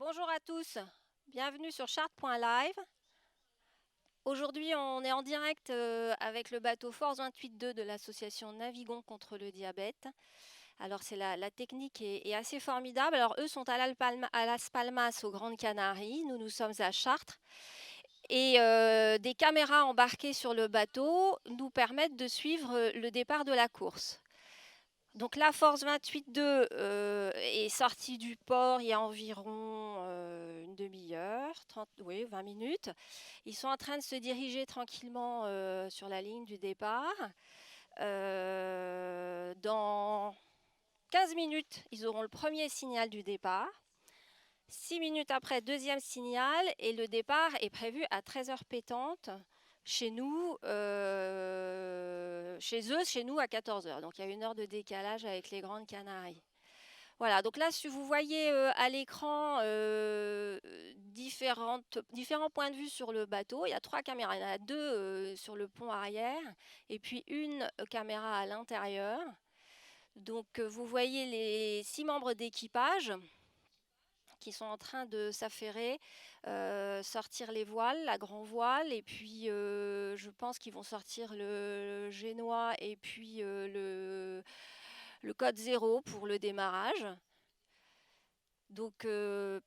Bonjour à tous, bienvenue sur Chartres.live. Aujourd'hui, on est en direct avec le bateau Force 28.2 de l'association Navigons contre le diabète. Alors, la technique est assez formidable. Alors, eux sont à Las Palmas, aux Grandes Canaries. Nous sommes à Chartres. Et des caméras embarquées sur le bateau nous permettent de suivre le départ de la course. Donc la Force 28.2 est sortie du port il y a environ une demi-heure, 20 minutes. Ils sont en train de se diriger tranquillement sur la ligne du départ. Dans 15 minutes, ils auront le premier signal du départ. 6 minutes après, deuxième signal, et le départ est prévu à 13h pétante. Chez nous, chez nous à 14h. Donc, il y a 1 heure de décalage avec les Grandes Canaries. Voilà, donc là, si vous voyez à l'écran différents points de vue sur le bateau, il y a 3 caméras. Il y en a 2 sur le pont arrière et puis une caméra à l'intérieur. Donc, vous voyez les 6 membres d'équipage qui sont en train de s'affairer, sortir les voiles, la grand voile, et puis je pense qu'ils vont sortir le génois et puis le code 0 pour le démarrage. Donc le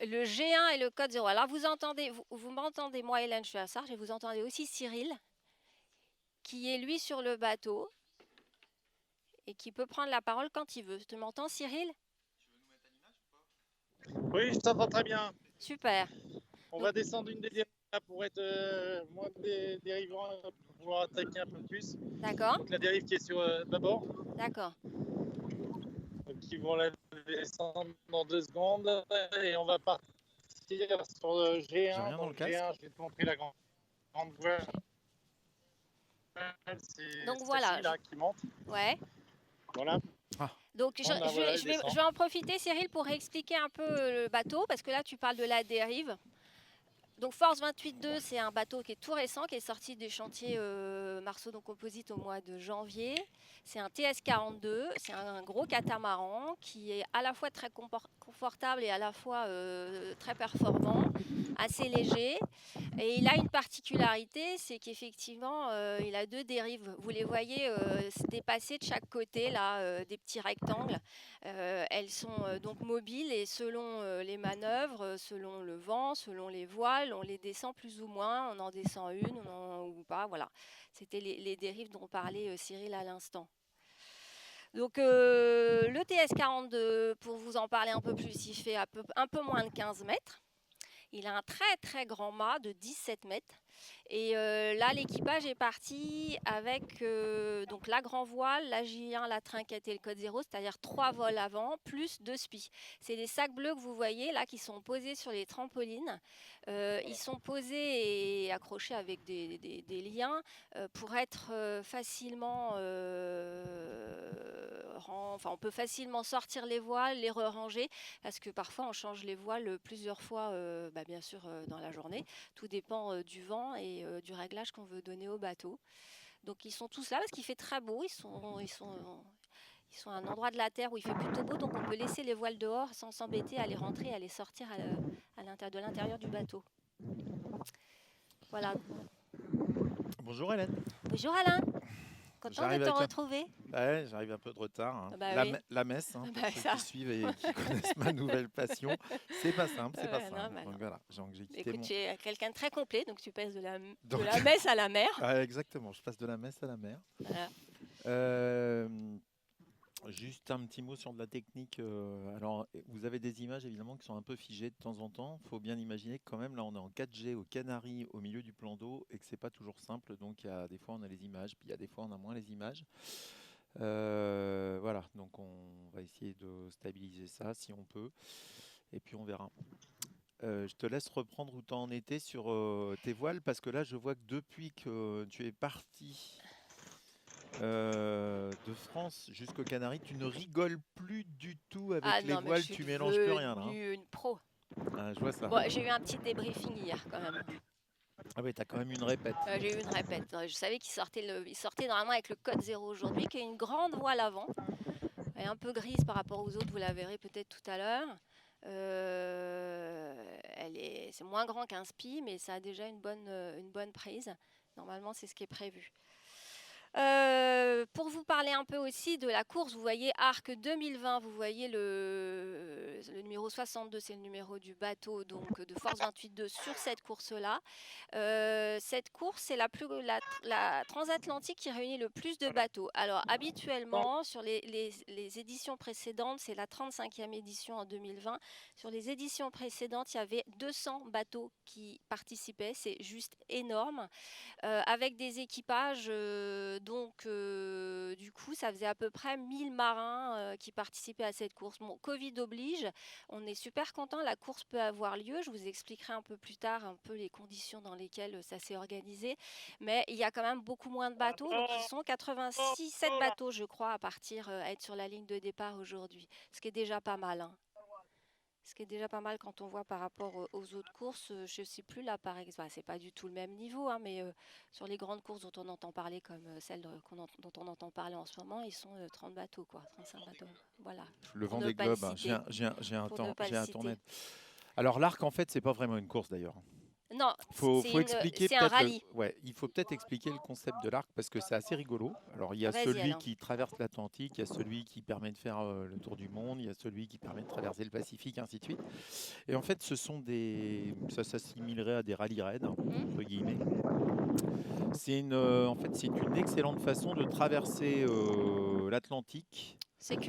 G1 et le code 0. Alors vous m'entendez, moi Hélène, je suis à Sarge, et vous entendez aussi Cyril, qui est lui sur le bateau et qui peut prendre la parole quand il veut. Tu m'entends, Cyril ? Oui, je t'entends très bien. Super. On va descendre une des dérives pour être moins dérivant, pour pouvoir attaquer un peu plus. D'accord. Donc la dérive qui est sur d'abord. D'accord. Donc ils vont la descendre dans 2 secondes et on va partir sur le G1. Dans le G1, je vais te montrer la grande voile. Donc voilà. Là, qui monte. Ouais. Voilà. Donc je vais en profiter, Cyril, pour expliquer un peu le bateau, parce que là tu parles de la dérive. Donc Force 28.2, c'est un bateau qui est tout récent, qui est sorti des chantiers Marceau Composite au mois de janvier. C'est un TS42, c'est un gros catamaran qui est à la fois très confortable et à la fois très performant, assez léger. Et il a une particularité, c'est qu'effectivement, il a 2 dérives. Vous les voyez se dépasser de chaque côté, là, des petits rectangles. Elles sont donc mobiles et selon les manœuvres, selon le vent, selon les voiles, on les descend plus ou moins, on en descend une ou pas, voilà. C'était les dérives dont parlait Cyril à l'instant. Donc le TS42, pour vous en parler un peu plus, il fait un peu moins de 15 mètres. Il a un très très grand mât de 17 mètres. Et là, l'équipage est parti avec donc la grand voile, la J1, la trinquette et le code 0, c'est-à-dire 3 vols avant, plus 2 spies. C'est des sacs bleus que vous voyez là qui sont posés sur les trampolines. Ils sont posés et accrochés avec des liens pour être facilement... on peut facilement sortir les voiles, les re-ranger, parce que parfois on change les voiles plusieurs fois, bien sûr dans la journée. Tout dépend du vent et du réglage qu'on veut donner au bateau. Donc ils sont tous là parce qu'il fait très beau. Ils sont à un endroit de la terre où il fait plutôt beau, donc on peut laisser les voiles dehors sans s'embêter à les rentrer, à les sortir de l'intérieur du bateau. Voilà. Bonjour Hélène. Bonjour Alain. Content de te retrouver. Ouais, j'arrive un peu de retard. Hein. Oui. La messe, hein, pour ceux qui suivent et qui connaissent ma nouvelle passion. C'est pas simple, c'est pas simple. Donc voilà, j'ai quitté tu es quelqu'un de très complet, donc tu passes de la messe à la mer. Ouais, exactement, je passe de la messe à la mer. Voilà. Juste un petit mot sur de la technique. Alors, vous avez des images évidemment qui sont un peu figées de temps en temps. Il faut bien imaginer que quand même, là, on est en 4G aux Canaries, au milieu du plan d'eau, et que c'est pas toujours simple. Donc, il y a des fois, on a les images, puis il y a des fois, on a moins les images. Voilà, donc on va essayer de stabiliser ça si on peut, et puis on verra. Je te laisse reprendre où tu en étais sur tes voiles, parce que là, je vois que depuis que tu es parti de France jusqu'aux Canaries, tu ne rigoles plus du tout avec les voiles, tu mélanges plus rien là. Je suis une pro. Ah, je vois ça. Bon, j'ai eu un petit débriefing hier quand même. Ah oui, tu as quand même une répète. J'ai eu une répète. Je savais qu'il sortait normalement avec le code 0 aujourd'hui, qui est une grande voile avant. Elle est un peu grise par rapport aux autres, vous la verrez peut-être tout à l'heure. C'est moins grand qu'un spi, mais ça a déjà une bonne prise. Normalement, c'est ce qui est prévu. Pour vous parler un peu aussi de la course, vous voyez Arc 2020, vous voyez le numéro 62, c'est le numéro du bateau donc de Force 28.2 sur cette course-là. Cette course, c'est la transatlantique qui réunit le plus de bateaux. Alors habituellement, sur les éditions précédentes, c'est la 35e édition en 2020. Sur les éditions précédentes, il y avait 200 bateaux qui participaient, c'est juste énorme. Avec des équipages, du coup, ça faisait à peu près 1000 marins qui participaient à cette course. Bon, Covid oblige, on est super content, la course peut avoir lieu. Je vous expliquerai un peu plus tard un peu les conditions dans lesquelles ça s'est organisé. Mais il y a quand même beaucoup moins de bateaux, donc ils sont 7 bateaux, je crois, à être sur la ligne de départ aujourd'hui, ce qui est déjà pas mal, hein. Ce qui est déjà pas mal quand on voit par rapport aux autres courses. Je ne sais plus là, par exemple, c'est pas du tout le même niveau, hein, mais sur les grandes courses dont on entend parler, comme celle dont on entend parler en ce moment, ils sont 30 bateaux, quoi, 35 bateaux. Voilà. Le Vendée Globe, j'ai un temps net. Alors l'arc, en fait, c'est pas vraiment une course d'ailleurs. Non, c'est un rallye. Il faut peut-être expliquer le concept de l'arc parce que c'est assez rigolo. Alors il y a celui qui traverse l'Atlantique, il y a celui qui permet de faire le tour du monde, il y a celui qui permet de traverser le Pacifique, ainsi de suite. Et en fait, ça s'assimilerait à des rallye raids entre guillemets. C'est une excellente façon de traverser l'Atlantique.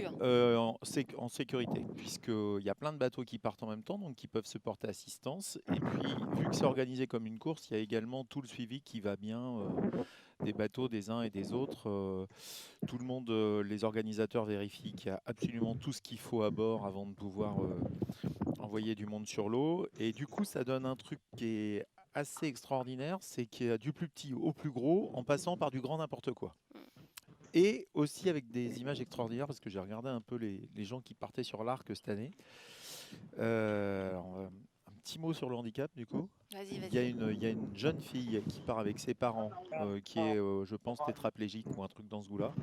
En sécurité, puisqu'il y a plein de bateaux qui partent en même temps, donc qui peuvent se porter assistance. Et puis, vu que c'est organisé comme une course, il y a également tout le suivi qui va bien des bateaux des uns et des autres. Tout le monde, les organisateurs vérifient qu'il y a absolument tout ce qu'il faut à bord avant de pouvoir envoyer du monde sur l'eau. Et du coup, ça donne un truc qui est assez extraordinaire, c'est qu'il y a du plus petit au plus gros en passant par du grand n'importe quoi. Et aussi avec des images extraordinaires, parce que j'ai regardé un peu les gens qui partaient sur l'arc cette année. Un petit mot sur le handicap, du coup. Vas-y. Il y a une jeune fille qui part avec ses parents, qui est, je pense, tétraplégique ou un truc dans ce goût-là.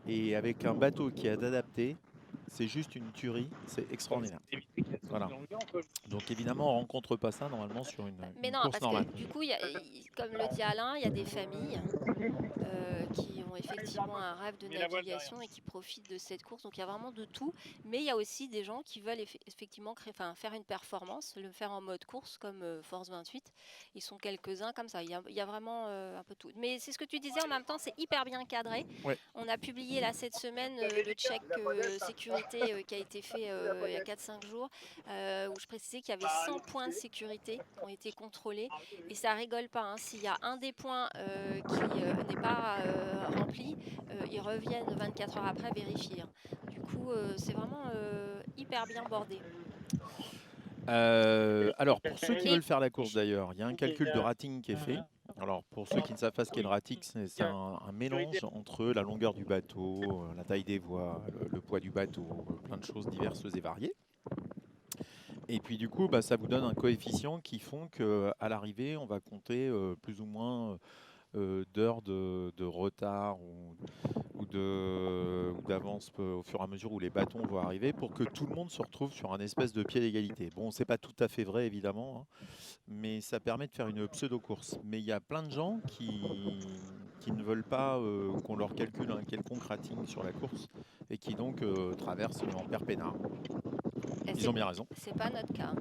Et avec un bateau qui est adapté, c'est juste une tuerie, c'est extraordinaire. Voilà. Donc évidemment, on rencontre pas ça normalement sur une course normale. Que, du coup, comme le dit Alain, il y a des familles qui ont effectivement un rêve de navigation et qui profitent de cette course. Donc il y a vraiment de tout. Mais il y a aussi des gens qui veulent effectivement faire une performance, le faire en mode course comme Force 28. Ils sont quelques-uns comme ça. Il y a vraiment un peu tout. Mais c'est ce que tu disais, en même temps, c'est hyper bien cadré. Ouais. On a publié là cette semaine le check sécurité qui a été fait il y a 4-5 jours, où je précisais qu'il y avait 100 points de sécurité qui ont été contrôlés. Et ça rigole pas, hein. S'il y a un des points qui n'est pas rempli, ils reviennent 24 heures après vérifier, hein. Du coup, c'est vraiment hyper bien bordé. Alors, pour ceux qui veulent faire la course d'ailleurs, il y a un calcul de rating qui est fait. Alors, pour ceux qui ne savent pas ce qu'est le rating, c'est un mélange entre la longueur du bateau, la taille des voiles, le poids du bateau, plein de choses diverses et variées. Et puis du coup, ça vous donne un coefficient qui font qu'à l'arrivée, on va compter plus ou moins d'heures de retard ou d'avance au fur et à mesure où les bâtons vont arriver pour que tout le monde se retrouve sur un espèce de pied d'égalité. Bon, c'est pas tout à fait vrai évidemment, hein, mais ça permet de faire une pseudo-course. Mais il y a plein de gens qui ne veulent pas qu'on leur calcule un quelconque rating sur la course et qui donc traversent en perpénard. Ils ont bien raison. C'est pas notre cas.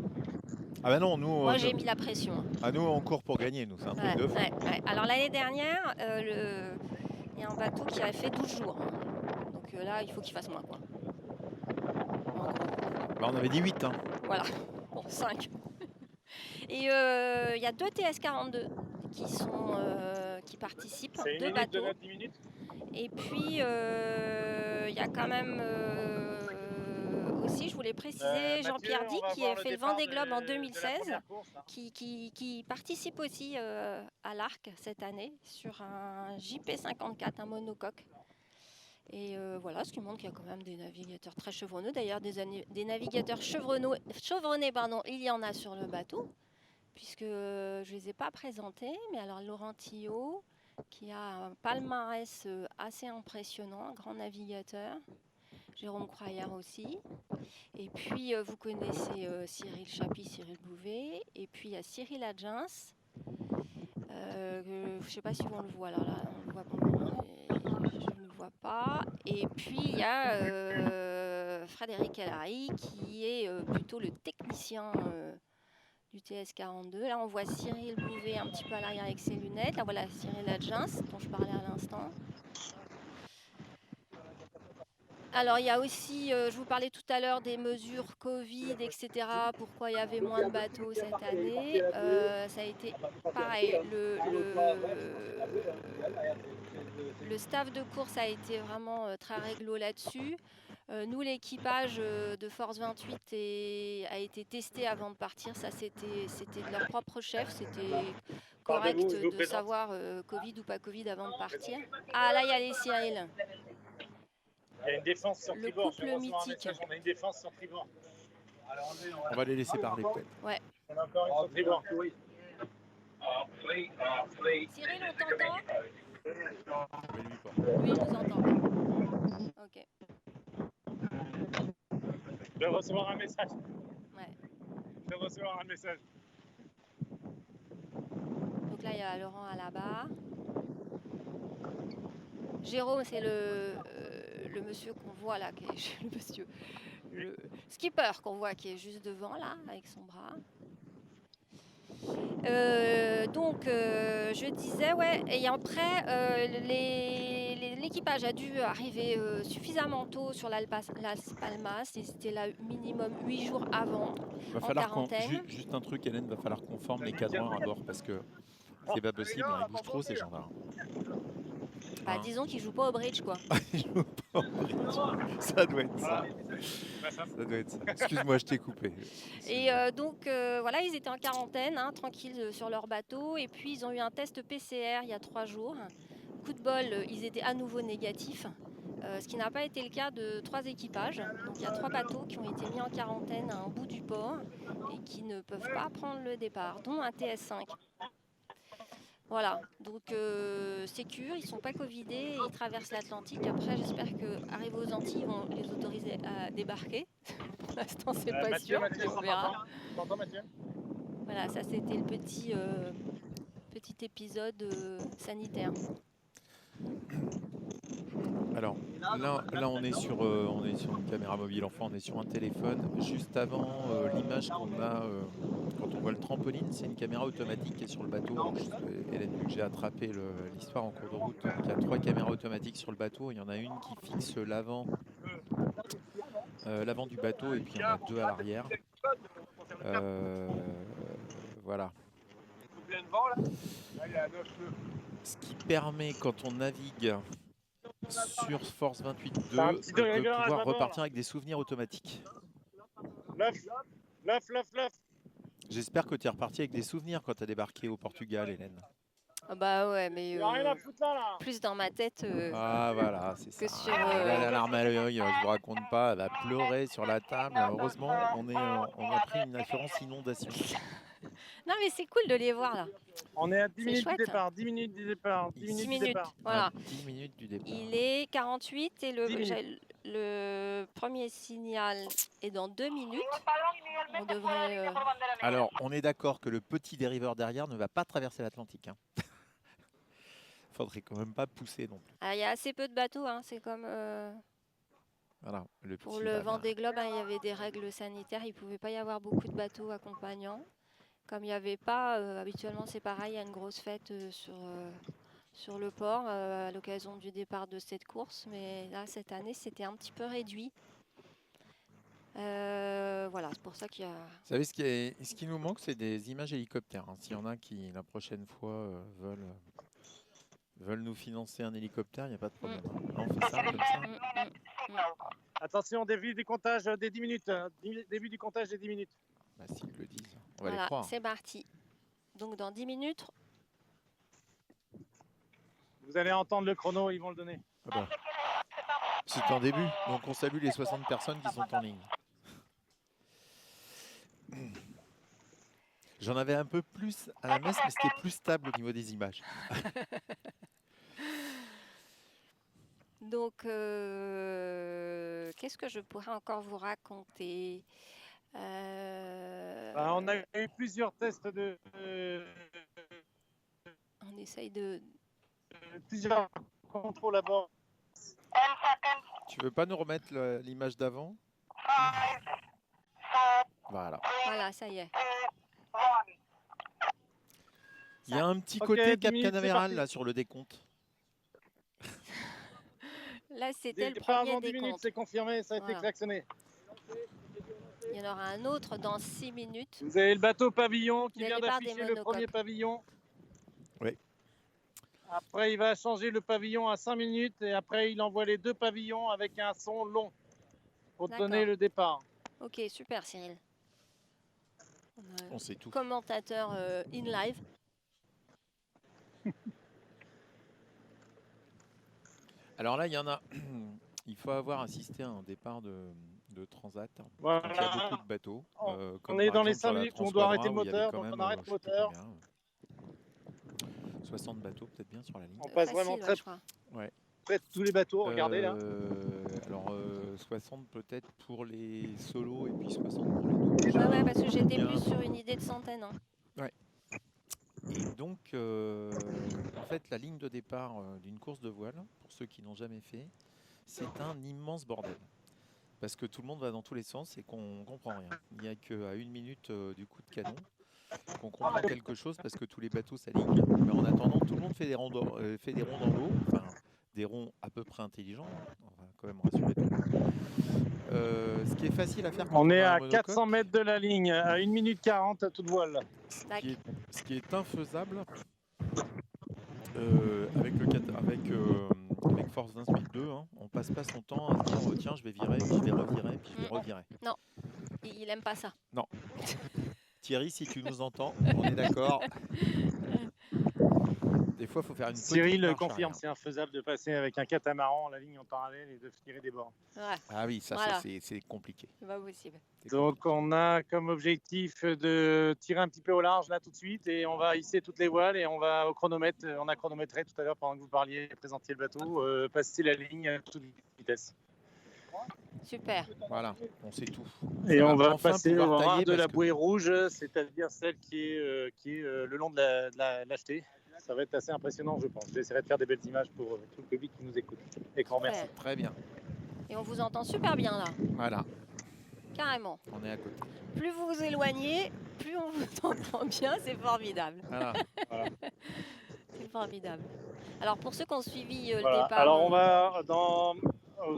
Ah bah non, nous. Moi j'ai mis la pression. Ah nous on court pour gagner, nous c'est un truc de fou. Alors l'année dernière, il y a un bateau qui a fait 12 jours. Donc là il faut qu'il fasse moins quoi. On avait dit 8 hein. Voilà, bon 5. Et il y a 2 TS42 qui participent, 2 bateaux. Et puis il y a quand même aussi, je voulais préciser, Jean-Pierre Dick qui a fait le Vendée Globe en 2016, qui participe aussi à l'Arc cette année sur un JP54, un monocoque. Et voilà, ce qui montre qu'il y a quand même des navigateurs très chevronnés. D'ailleurs, des navigateurs chevronnés, il y en a sur le bateau, puisque je ne les ai pas présentés. Mais alors, Laurent Tillot, qui a un palmarès assez impressionnant, un grand navigateur. Jérôme Croyard aussi. Et puis, vous connaissez Cyril Chapy, Cyril Bouvet. Et puis, il y a Cyril Adjins. Je ne sais pas si on le voit là, on le voit, je ne le vois pas. Et puis il y a Frédéric Allary qui est plutôt le technicien du TS42. Là on voit Cyril Bouvet un petit peu à l'arrière avec ses lunettes. Là voilà Cyril Adjins dont je parlais à l'instant. Alors, il y a aussi, je vous parlais tout à l'heure des mesures Covid, etc. Pourquoi il y avait moins de bateaux cette année. Ça a été pareil. Le staff de course a été vraiment très réglo là-dessus. Nous, l'équipage de Force 28 a été testé avant de partir. Ça, c'était de leur propre chef. C'était correct de savoir Covid ou pas Covid avant de partir. Ah, là, il y a les Cyril. Il y a une défense sur Le tribord. couple mythique. On a une défense sur tribord. On va les laisser parler peut-être. Ouais. On a encore une sur tribord. Cyril, on t'entend? Mais lui pas. Lui, il nous entend pas. Ok. Je vais recevoir un message. Ouais. Je vais recevoir un message. Donc là, il y a Laurent à la barre. Jérôme, c'est le monsieur qu'on voit là, qui est le skipper qu'on voit qui est juste devant là, avec son bras. Donc, je disais, ouais, et après, l'équipage a dû arriver suffisamment tôt sur Las Palmas. Ils étaient là minimum 8 jours avant, Va en falloir quarantaine. juste un truc, Hélène, va falloir qu'on forme les cadreurs à bord parce que c'est pas possible, hein, ils bougent trop ces gens-là. Bah, disons qu'ils jouent pas au bridge, quoi. Ils jouent pas au bridge. Ça doit être ça. Ça doit être ça. Excuse-moi, je t'ai coupé. Et donc, voilà, ils étaient en quarantaine, hein, tranquilles sur leur bateau. Et puis, ils ont eu un test PCR il y a 3 jours. Coup de bol, ils étaient à nouveau négatifs. Ce qui n'a pas été le cas de 3 équipages. Donc il y a 3 bateaux qui ont été mis en quarantaine à un bout du port et qui ne peuvent pas prendre le départ, dont un TS5. Voilà, donc sécure, ils ne sont pas covidés, ils traversent l'Atlantique. Après, j'espère qu'arrivés aux Antilles, ils vont les autoriser à débarquer. Pour l'instant, c'est pas sûr, mais on verra. T'entends, Mathieu? Voilà, ça c'était le petit épisode sanitaire. Alors là on est sur une caméra mobile, enfin on est sur un téléphone. Juste avant l'image qu'on a quand on voit le trampoline, c'est une caméra automatique qui est sur le bateau. Donc, Hélène, vu que j'ai attrapé l'histoire en cours de route, donc il y a 3 caméras automatiques sur le bateau. Il y en a une qui fixe l'avant du bateau et puis il y en a 2 à l'arrière. Voilà. Ce qui permet quand on navigue sur Force 28.2 de pouvoir repartir avec des souvenirs automatiques. L'œuf. J'espère que tu es reparti avec des souvenirs quand tu as débarqué au Portugal, Hélène. Ah bah ouais, mais plus dans ma tête Ah voilà, c'est que ça. sur... Elle a la larme à l'œil, je vous raconte pas, elle va pleurer sur la table. Heureusement, on a pris une assurance inondation. Non mais c'est cool de les voir là. On est à 10 minutes chouette. du départ, 10 minutes du départ, 10 minutes, voilà. 10 minutes du départ. Il est 48 et le premier signal est dans 2 minutes. On devrait... Alors, on est d'accord que le petit dériveur derrière ne va pas traverser l'Atlantique. Hein. Faudrait quand même pas pousser non plus. Ah, il y a assez peu de bateaux, hein. C'est comme... Voilà, pour le Vendée Globe, hein, il y avait des règles sanitaires, il ne pouvait pas y avoir beaucoup de bateaux accompagnants. Comme il n'y avait pas, habituellement c'est pareil, il y a une grosse fête sur le port à l'occasion du départ de cette course. Mais là, cette année, c'était un petit peu réduit. Voilà, c'est pour ça qu'il y a... Vous savez, ce qui nous manque, c'est des images hélicoptères. Hein. S'il y en a qui, la prochaine fois, veulent nous financer un hélicoptère, il n'y a pas de problème. Hein. On fait ça comme ça. Attention, début du comptage des 10 minutes. Début du comptage des 10 minutes. Bah, s'ils le disent, on va Voilà, les croire. c'est parti. Donc dans 10 minutes... Vous allez entendre le chrono, ils vont le donner. Ah bah. C'est un début, donc on salue les 60 personnes qui sont en ligne. J'en avais un peu plus à la messe, mais c'était plus stable au niveau des images. Donc, Qu'est-ce que je pourrais encore vous raconter? On a eu plusieurs tests On essaye de... plusieurs contrôles à bord. Tu veux pas nous remettre l'image d'avant? Voilà. Voilà, ça y est. Il y a un petit Ok, côté 10 Cap minutes, c'est Canaveral parti. là sur le décompte. Là, c'était le Départ premier dans 10 minutes, décompte. c'est confirmé, ça a été Voilà. klaxonné. Il y en aura un autre dans 6 minutes. Vous avez le bateau pavillon qui Le vient départ des d'afficher le premier monocopes. pavillon. Oui. Après, il va changer le pavillon à 5 minutes et après, il envoie les 2 pavillons avec un son long pour donner le départ. Ok, super Cyril. On sait tout. Commentateur in live. Alors là, il y en a. Il faut avoir assisté à un départ de Transat. Voilà. Donc, il y a beaucoup de bateaux. On est dans les 5 minutes où on doit arrêter le moteur, donc on arrête le moteur. 60 bateaux peut-être bien sur la ligne. On passe vraiment très près de tous les bateaux, regardez là. Alors 60 peut-être pour les solos et puis 60 pour les doubles. Ouais, parce que j'étais plus sur une idée de centaine. Hein. Ouais. Et donc, en fait, la ligne de départ d'une course de voile, pour ceux qui n'ont jamais fait, c'est un immense bordel. Parce que tout le monde va dans tous les sens et qu'on ne comprend rien. Il n'y a qu'à 1 minute du coup de canon qu'on comprend quelque chose parce que tous les bateaux s'alignent. Mais en attendant, tout le monde fait des ronds dans l'eau, enfin des ronds à peu près intelligents. On va quand même rassurer tout le monde. Ce qui est facile à faire quand on est a un à monocoque, 400 mètres de la ligne, à 1 minute 40 à toute voile. Ce qui est infaisable avec Force d'un Speed 2, hein, on passe pas son temps à se dire oh, tiens je vais virer, puis je vais revirer, puis je vais revirer. Non, il aime pas ça. Non. Thierry, si tu nous entends, on est d'accord. Des fois, il faut faire une petite Cyril marche confirme, arrière. c'est infaisable de passer avec un catamaran la ligne en parallèle et de tirer des bords. Ouais. Ah oui, ça Voilà. c'est compliqué. C'est pas possible. Donc on a comme objectif de tirer un petit peu au large là tout de suite et on va hisser toutes les voiles et on va au chronomètre, on a chronométré tout à l'heure pendant que vous parliez et présentiez le bateau, passer la ligne à toute vitesse. Super. Voilà, on sait tout. Et Ça on va enfin passer au pouvoir ras tailler de la parce que- bouée rouge, c'est-à-dire celle qui est le long de la lâcheté. Ça va être assez impressionnant, je pense. J'essaierai de faire des belles images pour tout le public qui nous écoute. Et grand merci. Super. Très bien. Et on vous entend super bien là. Voilà, Carrément. on est à côté. Plus vous vous éloignez, plus on vous entend bien. C'est formidable. Voilà. C'est formidable. Alors pour ceux qui ont suivi le Voilà. départ. Alors on va dans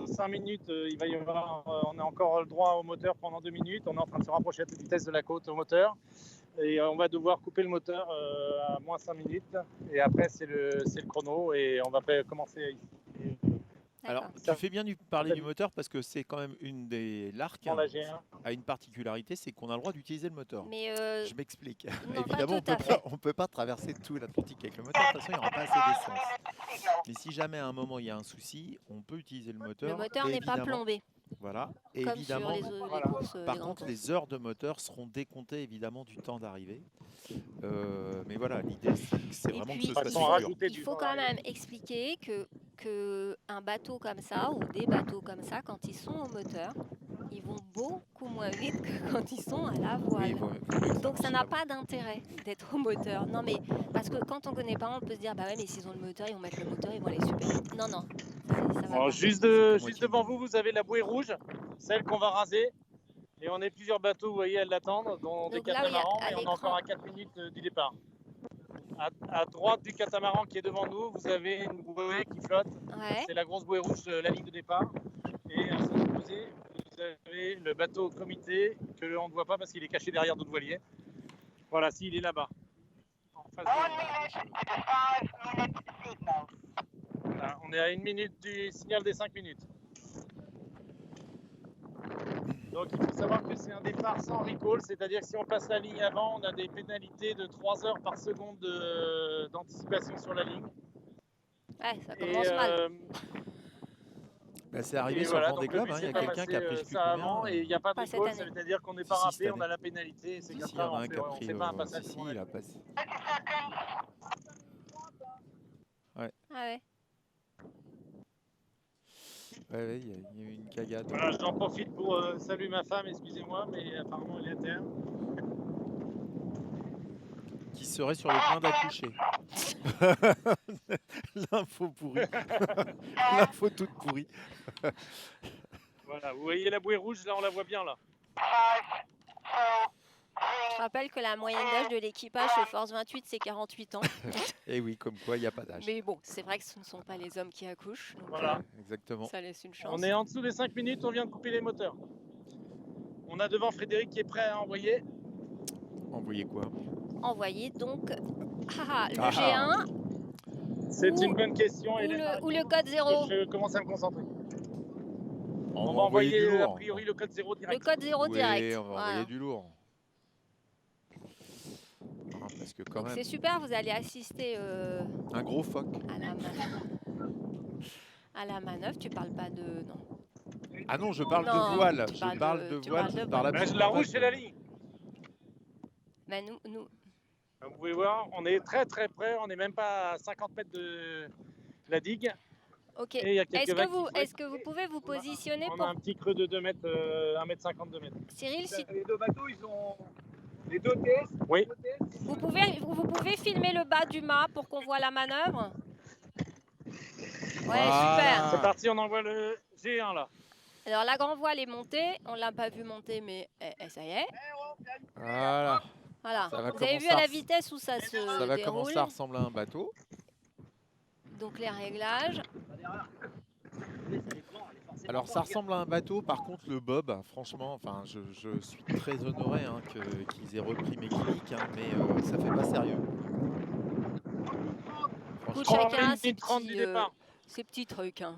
5 minutes, il va y avoir, on a encore le droit au moteur pendant 2 minutes. On est en train de se rapprocher à toute vitesse de la côte au moteur. Et on va devoir couper le moteur à moins 5 minutes. Et après c'est le chrono et on va commencer à ici. Alors, tu fais bien de parler du moteur parce que c'est quand même une des l'Arc Dans la G1. a une particularité, c'est qu'on a le droit d'utiliser le moteur. Mais Je m'explique. non, pas Évidemment, tout à fait. on peut pas traverser tout l'Atlantique avec le moteur. De toute façon, il n'y aura pas assez d'essence. Mais si jamais à un moment il y a un souci, on peut utiliser le moteur. le moteur n'est pas évidemment. plombé. Voilà. Et Comme évidemment, sur les voilà. courses. par les contre, grandes les heures de moteur seront décomptées évidemment du temps d'arrivée. Mais voilà, l'idée c'est Et vraiment puis, que ce soit Façon sûr. rajoutée il faut quand même expliquer que un bateau comme ça ou des bateaux comme ça, quand ils sont au moteur, ils vont beaucoup moins vite que quand ils sont à la voile. Oui, il vaut mieux que Donc ça marche n'a à pas d'intérêt d'être au moteur. Non mais parce que quand on connaît pas, on peut se dire bah ouais mais s'ils ont le moteur, ils vont mettre le moteur, ils vont aller super vite. Non non, ça va Alors, pas. juste moitié devant de- vous, vous avez la bouée rouge, celle qu'on va raser. Et on est plusieurs bateaux, vous voyez, à l'attendre, dont des Donc là, oui, catamarans. à Et on est l'écran. encore à 4 minutes du départ. À droite du catamaran qui est devant nous, vous avez une bouée qui flotte. Ouais. C'est la grosse bouée rouge de la ligne de départ. Et à son opposé, vous avez le bateau comité que l'on ne voit pas parce qu'il est caché derrière d'autres voiliers. Voilà, s'il est là-bas. En face Voilà, on est à 1 minute du signal des 5 minutes. Donc il faut savoir que c'est un départ sans recall, c'est-à-dire que si on passe la ligne avant, on a des pénalités de 3 heures par seconde d'anticipation sur la ligne. Ouais, ça commence mal. Bah, c'est arrivé Et sur voilà, le Vendée donc le Globe, but, hein, il y c'est a de pas quelqu'un qui a passer pris je sais plus ça combien. avant et il n'y a pas de Pas cette recall, année. ça veut dire qu'on n'est pas Si, si, râpé, cette on a année. la pénalité. C'est Si, comme si, il y ça, en a un qui a on pris. fait pas un passage Si, si, devant la il a ligne. passé. Ah ouais. ouais, il y a eu une cagade. Voilà, j'en profite pour saluer ma femme, excusez-moi, mais apparemment elle est à terre. Qui serait sur le point d'accoucher. L'info pourrie. L'info toute pourrie. Voilà, vous voyez la bouée rouge, là on la voit bien là. Je rappelle que la moyenne d'âge de l'équipage de Force 28, c'est 48 ans. Et oui, comme quoi, il n'y a pas d'âge. Mais bon, c'est vrai que ce ne sont pas les hommes qui accouchent. Donc Voilà. Exactement. ça laisse une chance. On est en dessous des 5 minutes, on vient de couper les moteurs. On a devant Frédéric qui est prêt à envoyer. Envoyez quoi? Envoyer donc le Ah. G1 C'est Ou- une bonne question. ou le code 0. Je commence à me concentrer. On On va va envoyer du envoyer a lourd. priori le code 0 Le direct. code 0 Oui, direct. on va Voilà. envoyer du lourd. Ah, parce que quand Donc même, c'est super, vous allez assister un gros phoque. à la manœuvre. Tu parles pas de... Non. Ah non, je parle Non, de voile. tu Je parles parle de- de tu voile. parles de Je parle voile. absolument La pas rouge, de- c'est la ligne. Mais nous, Vous pouvez voir, on est très très près. On n'est même pas à 50 mètres de la digue. ok. Et il y a quelques Est-ce vagues que, vous, qui est-ce que vous pouvez vous positionner On pour... a un petit creux de 2 mètres, 1 mètre 50, 2 mètres. Cyril, si Les deux bateaux, ils ont les deux TS. Oui. vous pouvez filmer le bas du mât pour qu'on voit la manœuvre. Ouais, Voilà. C'est parti, on envoie le G1 là. super. Alors la grand voile est montée. On l'a pas vu monter, mais ça y est. Voilà. Voilà. Ça va Vous avez vu commencer à à la res- vitesse où ça se Ça va déroule. commencer à ressembler à un bateau. Donc les réglages. Alors ça ressemble à un bateau, par contre le bob, franchement, enfin je suis très honoré hein, qu'ils aient repris mes clics, hein, mais ça fait pas sérieux. Écoute, Franchement. chacun 30 minutes 30 du départ. ses petits trucs. Hein.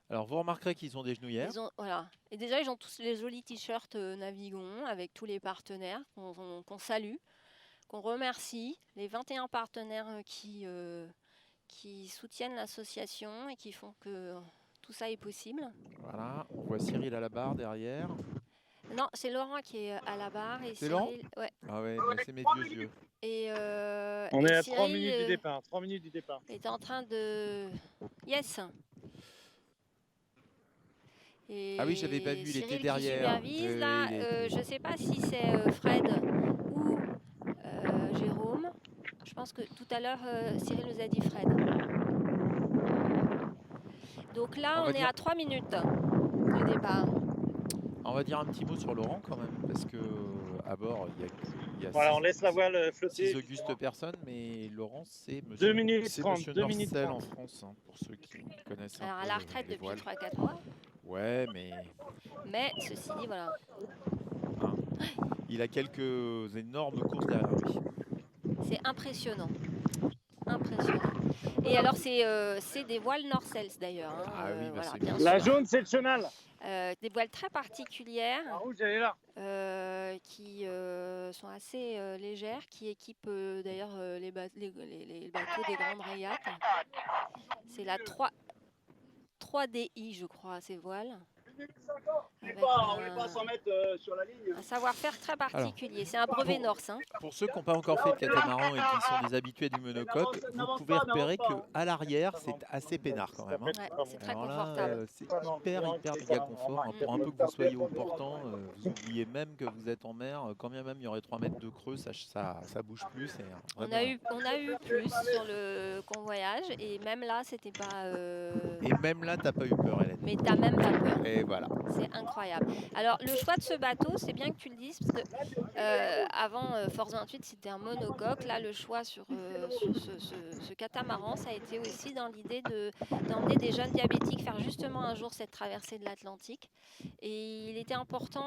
Alors vous remarquerez qu'ils ont des genouillères. Voilà. Et déjà, ils ont tous les jolis t-shirts Navigon avec tous les partenaires qu'on salue, qu'on remercie. Les 21 partenaires qui soutiennent l'association et qui font que tout ça est possible. Voilà, on voit Cyril à la barre derrière. Non, c'est Laurent qui est à la barre. Et C'est Laurent Cyril, ouais. Ah ouais, mais c'est mes vieux yeux. Et, On et est à Cyril, 3 minutes du départ. 3 minutes du départ. est en train de... Yes. Et Ah oui, j'avais pas vu, il Cyril était qui derrière. supervise, là, je ne sais pas si c'est Fred ou Jérôme. Je pense que tout à l'heure, Cyril nous a dit Fred. Donc là, On on va est dire- à 3 minutes du départ. On va dire un petit mot sur Laurent quand même, parce que à bord, il y a Voilà, on laisse la voile flotter. 6 auguste personnes, mais Laurent, c'est 2 minutes c'est 30, monsieur 2 minutes Norcel 30. en France, hein, pour ceux qui connaissent un Alors à peu la retraite les depuis voiles. 3-4 mois. Ouais, mais Mais ceci dit, voilà. il a quelques énormes courses derrière lui. C'est impressionnant. Impressionnant. Et alors, c'est des voiles Norcels d'ailleurs. Hein, Ah oui, bah voilà, c'est bien bien. La sûr. jaune, c'est le chenal. Des voiles très particulières. La rouge, elle est là. Qui sont assez légères, qui équipent d'ailleurs les bateaux des grandes régates. C'est la 3DI, je crois, ces voiles. Avec On n'est pas à 100 mètres sur la ligne. un savoir-faire très particulier. C'est un brevet Norse. Hein. Pour ceux qui n'ont pas encore fait de catamaran et qui sont des habitués du monocoque, vous pouvez repérer qu'à l'arrière, c'est assez peinard quand même. Hein. Ouais, c'est très Alors là, confortable. c'est hyper méga confort. Hein. Pour un peu que vous soyez au portant, vous oubliez même que vous êtes en mer. Quand bien même il y aurait 3 mètres de creux, ça bouge plus. On a eu plus sur le convoyage et même là, c'était pas. Et même là, t'as pas eu peur, Hélène. Mais t'as même pas peur. Et voilà. C'est incroyable. Alors, le choix de ce bateau, c'est bien que tu le dises, parce que avant Force 28, c'était un monocoque. Là, le choix sur ce catamaran, ça a été aussi dans l'idée d'emmener des jeunes diabétiques faire justement un jour cette traversée de l'Atlantique. Et il était important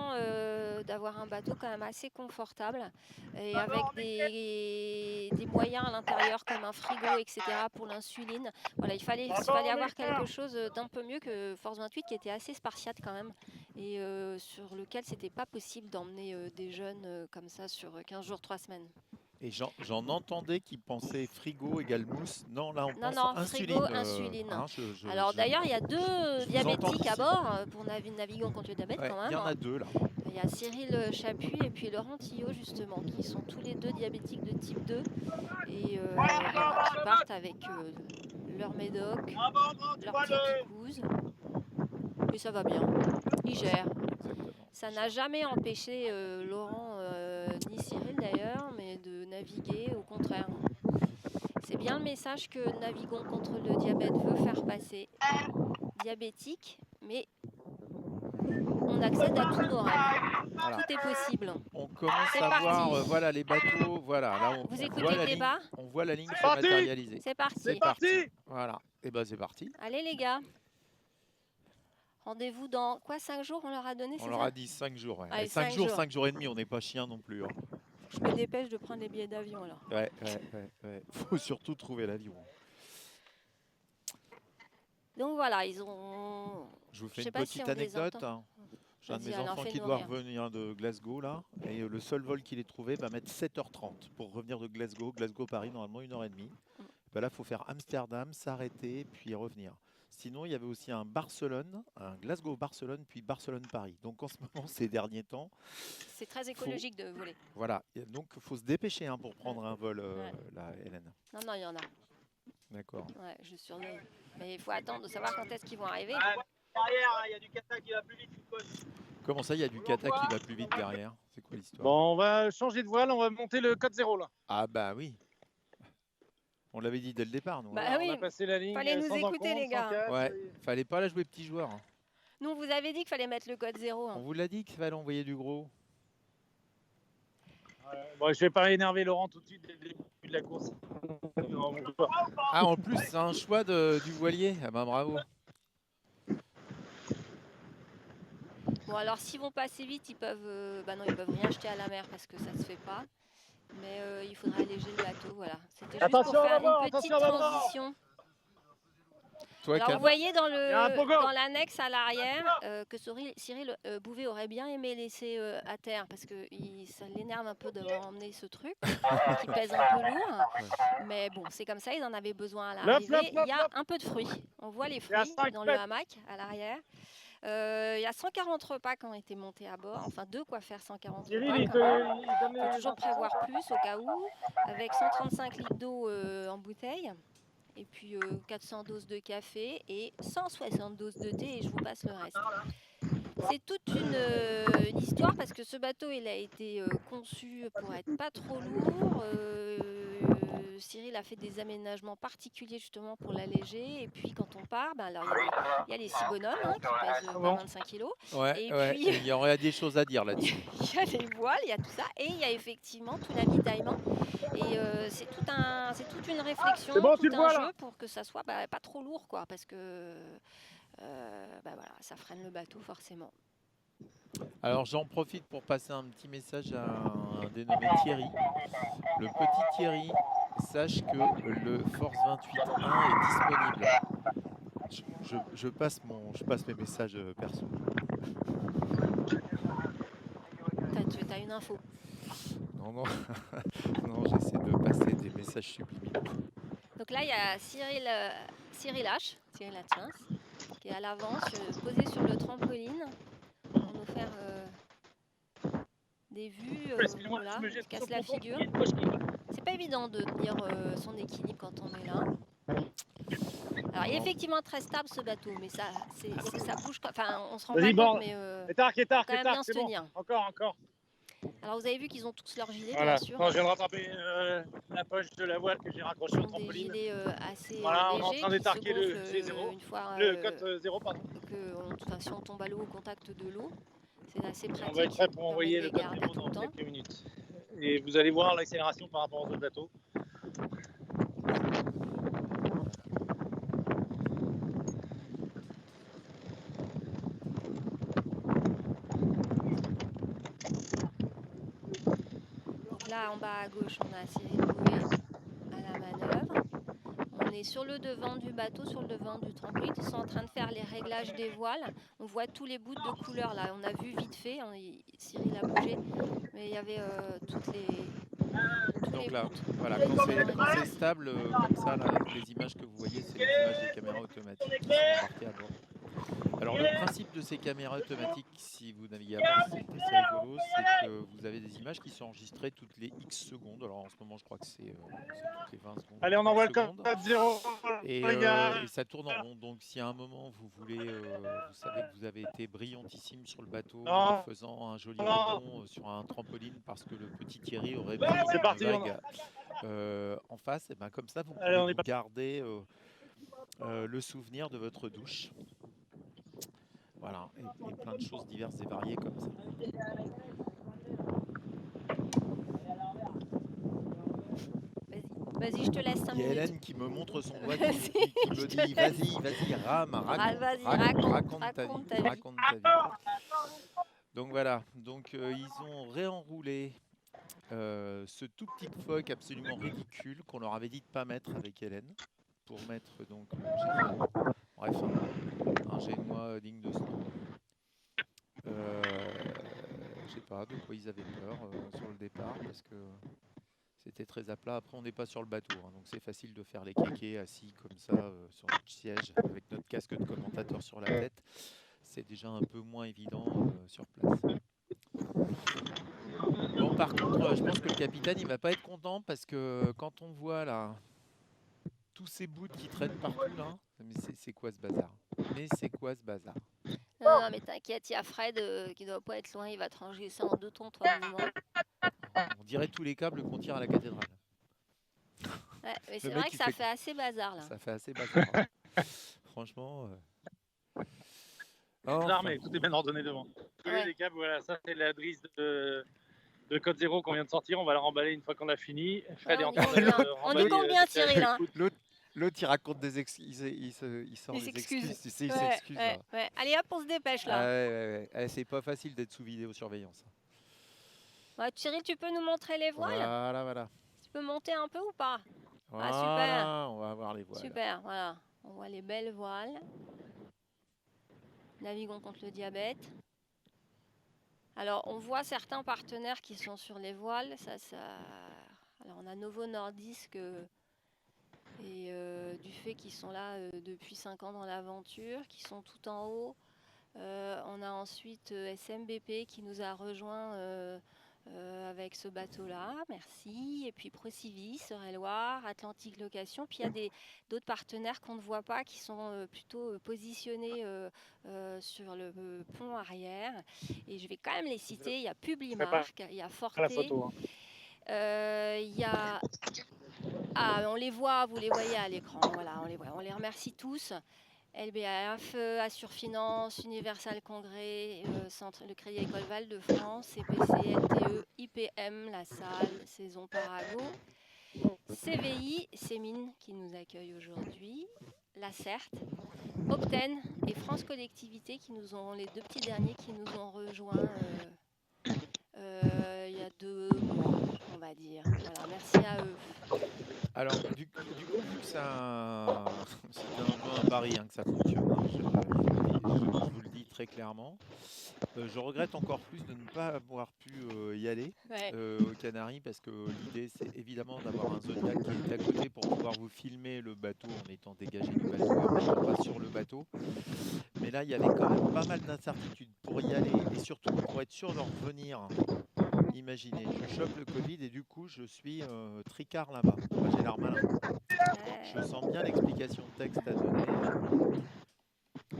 d'avoir un bateau quand même assez confortable et avec des moyens à l'intérieur comme un frigo, etc. pour l'insuline. Voilà, il fallait avoir quelque chose d'un peu mieux que Force 28 qui était assez spartiate quand même et sur lequel c'était pas possible d'emmener des jeunes comme ça sur 15 jours, 3 semaines. Et j'en entendais qui pensaient frigo égale mousse. Non, là, on pense non, insuline. frigo, insuline. Hein, Alors d'ailleurs, il y a deux vous diabétiques entends. à bord pour Navigant contre le diabète Ouais, quand il même. y en a 2 là. Il y a Cyril Chapuis et puis Laurent Tillot justement, qui sont tous les deux diabétiques de type 2 et voilà, qui partent avec leur médoc, leur petite picouse. Mais ça va bien. Il gère. Exactement. Ça n'a jamais empêché Laurent ni Cyril d'ailleurs, mais de naviguer, au contraire. C'est bien le message que Naviguons contre le diabète veut faire passer. Diabétique, mais on accède à tous nos rêves. Voilà. Tout est possible. On commence C'est à parti. voir voilà, les bateaux. Voilà, là, Vous on écoutez voit le la ligne, débat? on voit la ligne se parti. matérialiser. C'est parti. C'est parti. Voilà. Et ben c'est parti. Allez les gars. Rendez-vous dans quoi, 5 jours on leur a donné, On c'est leur ça? a dit 5 jours. Ouais. Allez, 5 5 jours, jours. 5 jours et demi, on n'est pas chien non plus. Hein. Je me dépêche de prendre les billets d'avion alors. Ouais. Faut surtout trouver l'avion. Donc voilà, ils ont... Je vous Je fais sais une pas si petite on les anecdote. entend. J'ai un de Vas-y, mes Alain, enfants qui fais-nous doit rire. revenir de Glasgow là, et le seul vol qu'il ait trouvé va mettre 7h30 pour revenir de Glasgow. Glasgow-Paris, normalement 1h30. Ben là, il faut faire Amsterdam, s'arrêter, puis revenir. Sinon, il y avait aussi un Barcelone, un Glasgow-Barcelone, puis Barcelone-Paris. Donc en ce moment, ces derniers temps, C'est très écologique de voler. voilà. Et donc il faut se dépêcher hein, pour prendre un vol, Ouais. là, Hélène. Non, il y en a. D'accord. Ouais, je surveille. Mais il faut attendre de savoir quand est-ce qu'ils vont arriver. Ah, derrière, il y a du kata qui va plus vite. Comment ça, il y a du kata qui va plus vite derrière? C'est quoi l'histoire? Bon, on va changer de voile, on va monter le code 0 là. Ah bah oui. On l'avait dit dès le départ, nous. hein. Bah Voilà, oui, on a passé la ligne. fallait nous sans écouter, encombre, les gars. sans casse, Ouais, et- fallait pas la jouer petit joueur. hein. nous, on vous avait dit qu'il fallait mettre le code 0. On vous l'a dit qu'il fallait envoyer du gros. Bon, je vais pas énerver Laurent tout de suite dès le début de la course. Non, bon, pas. Ah, en plus, c'est un choix du voilier. Ah bah bravo. Bon, alors s'ils vont pas assez vite, ils peuvent, bah non, ils peuvent rien jeter à la mer parce que ça se fait pas. Mais il faudrait alléger le bateau, voilà. C'était juste Attention pour faire d'abord, une petite attention d'abord. transition. Toi, Alors vous Cam, voyez dans Il y a un pogo. dans l'annexe à l'arrière que Cyril Bouvet aurait bien aimé laisser à terre parce que ça l'énerve un peu d'avoir emmené ce truc qui pèse un peu lourd. Mais bon, c'est comme ça, ils en avaient besoin à Lop, l'arrivée. lop, Il y a lop. un peu de fruits. On voit les Il y a fruits 5 dans le mètres. hamac à l'arrière. Il y a 140 repas qui ont été montés à bord, enfin de quoi faire 140 Cyril, repas. il quand même. donne Il faut toujours prévoir plus au cas où, avec 135 litres d'eau en bouteille, et puis 400 doses de café et 160 doses de thé, et je vous passe le reste. C'est toute une histoire parce que ce bateau il a été conçu pour être pas trop lourd. Cyril a fait des aménagements particuliers justement pour l'alléger, et puis quand on part, ben alors il y a les 6 bonhommes hein, qui pèsent bon. 25 kilos. ouais, Et ouais, puis- il y aurait des choses à dire là-dessus. Il y a les voiles, il y a tout ça, et il y a effectivement tout l'avitaillement. Et c'est toute une réflexion, C'est bon, tout tu le un vois, jeu là pour que ça soit pas trop lourd, quoi, parce que voilà, ça freine le bateau forcément. Alors j'en profite pour passer un petit message à un dénommé Thierry. Le petit Thierry, sache que le Force 28.1 est disponible. Je passe mes messages perso. T'as une info. Non, non, non, j'essaie de passer des messages subliminaux. Donc là, il y a Cyril H, Cyril Hatchins, qui est à l'avant, posé sur le trampoline, pour nous faire des vues. Excuse-moi, Voilà, je me il jette se casse sur la mon compte, figure. il y a une poche qui- C'est pas évident de tenir son équilibre quand on est là. Alors, il est effectivement très stable ce bateau, mais ça bouge. Enfin, on se rend Vas-y, pas bord. compte, mais Étarque, quand même bien c'est se bon. tenir. Encore. alors vous avez vu qu'ils ont tous leur gilet, Voilà. bien sûr. Non, je viens de rattraper la poche de la voile que j'ai raccrochée au Ils ont des trampoline. gilets assez Voilà, on est en légers train qui se d'étarquer le gonflent, G0, une fois Le code 0, pardon. si on tombe à l'eau au contact de l'eau. C'est assez pratique. On va être prêt pour Ça envoyer permet le de les code garder 0 tout le dans temps. quelques minutes. Et vous allez voir l'accélération par rapport aux autres bateaux. Donc là, en bas à gauche, on a Cyril Bouvet à la manœuvre. On est sur le devant du bateau, sur le devant du trampoline. Ils sont en train de faire les réglages des voiles. On voit tous les bouts de couleur là. On a vu vite fait. Cyril a bougé, mais il y avait tous les Donc là, bouts. voilà, quand c'est stable comme ça, là, les images que vous voyez, c'est les images des caméras automatiques qui sont embarquées à bord. Alors le principe de ces caméras automatiques, si vous naviguez à bord, c'est assez rigolo, c'est que vous avez des images qui sont enregistrées toutes les X secondes. Alors en ce moment, je crois que c'est toutes les 20 secondes, Allez, on 30 envoie le secondes. code 0, les Et gars. ça tourne en rond. Donc si à un moment vous voulez, vous savez que vous avez été brillantissime sur le bateau en Non, faisant un joli non, rebond sur un trampoline parce que le petit Thierry aurait pris c'est une parti. vague en face, et ben comme ça vous Allez, pouvez on est vous parti. garder le souvenir de votre douche. Voilà, et plein de choses diverses et variées comme ça. Vas-y, je te laisse 5 Il y a minutes. Hélène qui me montre son doigt, Vas-y, qui je me te dit laisse. vas-y, rame, Vas-y, raconte ta vie, raconte ta vie. raconte ta vie. Donc voilà, donc ils ont réenroulé ce tout petit phoque absolument ridicule qu'on leur avait dit de ne pas mettre avec Hélène, pour mettre donc Génial. Bref, un génois digne de ce nom. Je sais pas de quoi ils avaient peur sur le départ, parce que c'était très à plat. Après, on n'est pas sur le bateau, hein, donc c'est facile de faire les kékés assis comme ça sur notre siège avec notre casque de commentateur sur la tête. C'est déjà un peu moins évident sur place. Bon, par contre, je pense que le capitaine, il va pas être content parce que quand on voit là tous ces bouts qui traînent partout là, mais c'est quoi ce bazar? Mais c'est quoi ce bazar? Non, non, mais t'inquiète, il y a Fred qui doit pas être loin, il va te ranger ça en 2 tons, toi et moi. On dirait tous les câbles qu'on tire à la cathédrale. Ouais, mais c'est Le vrai mec, que il ça fait fait assez bazar là. Ça fait assez bazar, hein. Franchement. Non, Enfin. mais tout est bien ordonné devant. Ouais. Les câbles, voilà, ça c'est la drisse de code 0 qu'on vient de sortir. On va la remballer une fois qu'on a fini. Fred est en train de On y compte bien, Cyril. Hein. L'autre, il raconte des excuses. Il sort des excuses. Tu sais, il s'excuse. Ouais, ouais. Allez hop, on se dépêche là. Ah, ouais. C'est pas facile d'être sous vidéosurveillance. Ouais, Cyril, tu peux nous montrer les voiles? Voilà. Tu peux monter un peu ou pas? Voilà, ah, super. On va voir les voiles. Super, voilà. On voit les belles voiles. Naviguons contre le diabète. Alors, on voit certains partenaires qui sont sur les voiles. Alors, on a Novo Nordisk et du fait qu'ils sont là depuis 5 ans dans l'aventure, qui sont tout en haut. On a ensuite SMBP qui nous a rejoints avec ce bateau-là, merci. Et puis Procivis, Eure-et-Loir, Atlantique Location. Puis il y a d'autres partenaires qu'on ne voit pas qui sont plutôt positionnés sur le pont arrière. Et je vais quand même les citer. Il y a Publimark, il y a Forte. La photo, hein. Il y a... Ah, on les voit, vous les voyez à l'écran. Voilà, on les voit. On les remercie tous. LBAF, Assurfinance, Universal Congrès, le Crédit Agricole Val de France, CPC, LTE, IPM, La Salle, Saison Parago, CVI, Sémine qui nous accueille aujourd'hui, La Certe, Octen et France Collectivité qui nous ont, les 2 petits derniers qui nous ont rejoints il y a 2 mois, on va dire. Voilà, merci à eux. Alors, du coup, vu que c'était un peu un pari que ça fonctionne, hein, je vous le dis très clairement. Je regrette encore plus de ne pas avoir pu y aller aux Canaries, parce que l'idée, c'est évidemment d'avoir un Zodiac qui est à côté pour pouvoir vous filmer le bateau en étant dégagé du bateau et en n'étant pas sur le bateau. Mais là, il y avait quand même pas mal d'incertitudes pour y aller, et surtout pour être sûr de revenir. Imaginez, je chope le Covid et du coup je suis tricard là-bas. Moi j'ai l'air malin. Je sens bien l'explication de texte à donner.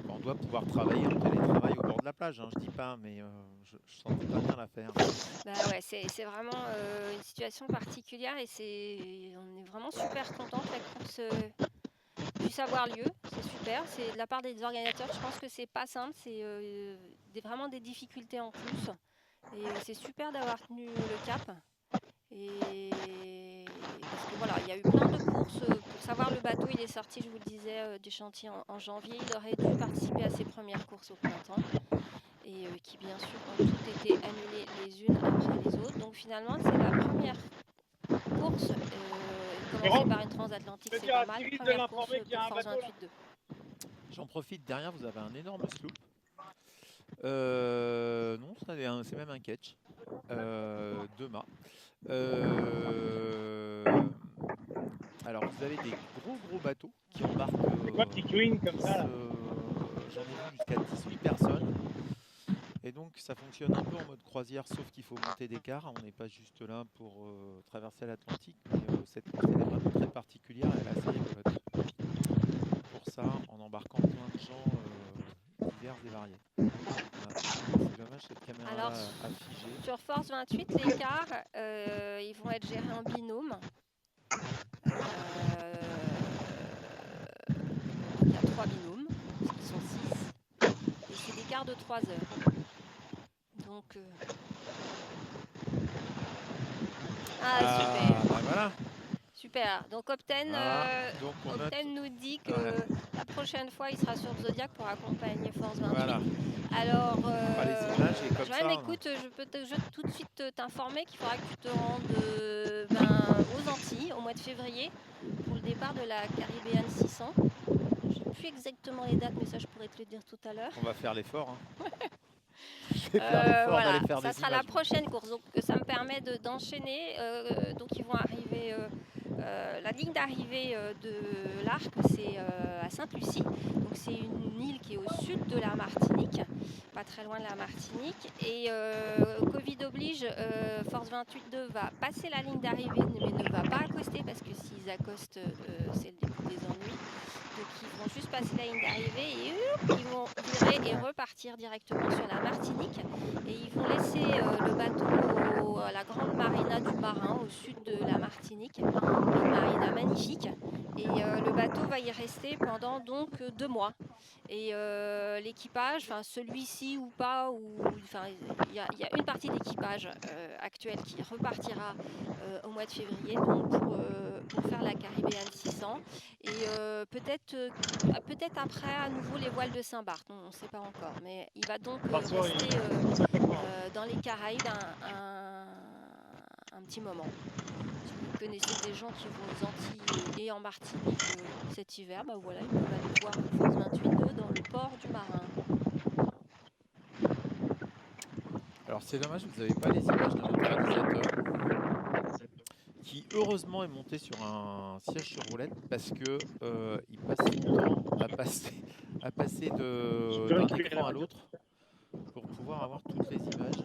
On doit pouvoir travailler en télétravail au bord de la plage, hein, je dis pas, mais je sentais pas bien l'affaire. Bah ouais, c'est vraiment une situation particulière et on est vraiment super content que la course puisse avoir lieu. C'est super, c'est de la part des organisateurs. Je pense que c'est pas simple, c'est vraiment des difficultés en plus. Et c'est super d'avoir tenu le cap. Et parce que voilà, il y a eu plein de courses. Pour savoir, le bateau, il est sorti, je vous le disais, du chantier en janvier. Il aurait dû participer à ses premières courses au printemps. Et qui, bien sûr, ont toutes été annulées les unes après les autres. Donc finalement, c'est la première course. Commencer par une transatlantique, c'est pas mal. Première course pour Force 28.2. J'en profite, derrière, vous avez un énorme sloop. Non, c'est même un ketch. 2 mâts. Alors, vous avez des gros bateaux qui embarquent. C'est quoi, petit queen comme ça là j'en ai vu jusqu'à 18 personnes. Et donc ça fonctionne un peu en mode croisière, sauf qu'il faut monter d'écart. On n'est pas juste là pour traverser l'Atlantique, mais cette course elle est vraiment très particulière et elle est assez rigolote. Pour ça, en embarquant plein de gens divers et variés. Voilà. C'est dommage cette caméra Alors, a figé. sur Force 28, les cars, ils vont être gérés en binôme. Il y a 3 binômes, parce qu'ils sont 6. Et c'est des cars de 3 heures. Donc... Ah, super. Bah voilà. Super. Donc Opten, Voilà. Donc on note. Opten nous dit que Ouais. la prochaine fois, il sera sur le Zodiac pour accompagner Force 28. Voilà. Alors, les images et comme Joanne, ça, écoute, je peux tout de suite t'informer qu'il faudra que tu te rendes aux Antilles au mois de février pour le départ de la Caribbean 600. Je sais plus exactement les dates, mais ça, je pourrais te le dire tout à l'heure. On va faire l'effort. Hein. Je vais faire l'effort voilà, d'aller faire ça des sera images. la prochaine course. Donc ça me permet d'enchaîner. Donc ils vont arriver. La ligne d'arrivée de l'Arc, c'est à Sainte-Lucie. Donc c'est une île qui est au sud de la Martinique, pas très loin de la Martinique. Et Covid oblige, Force 28-2 va passer la ligne d'arrivée, mais ne va pas accoster parce que s'ils accostent, c'est le début des ennuis. Donc ils vont juste passer la ligne d'arrivée et ils vont virer et repartir directement sur la Martinique. Et ils vont laisser le bateau à la grande marina du Marin au sud de la Martinique. Une marina magnifique. Et le bateau va y rester pendant donc 2 mois. Et l'équipage, enfin celui-ci ou pas, il y a une partie de l'équipage actuel qui repartira au mois de février donc pour faire la Caribbean 600. Et peut-être après à nouveau les voiles de Saint-Barth, on ne sait pas encore. Mais il va donc rester dans les Caraïbes un petit moment. Si vous connaissez des gens qui vont aux Antilles et en Martinique cet hiver, bah voilà, ils peuvent aller voir Force 28 dans le port du Marin. Alors c'est dommage, vous n'avez pas les images de notre réalisateur qui heureusement est monté sur un siège sur roulette parce que il passe son temps à passer d'un écran à l'autre pour pouvoir avoir toutes les images.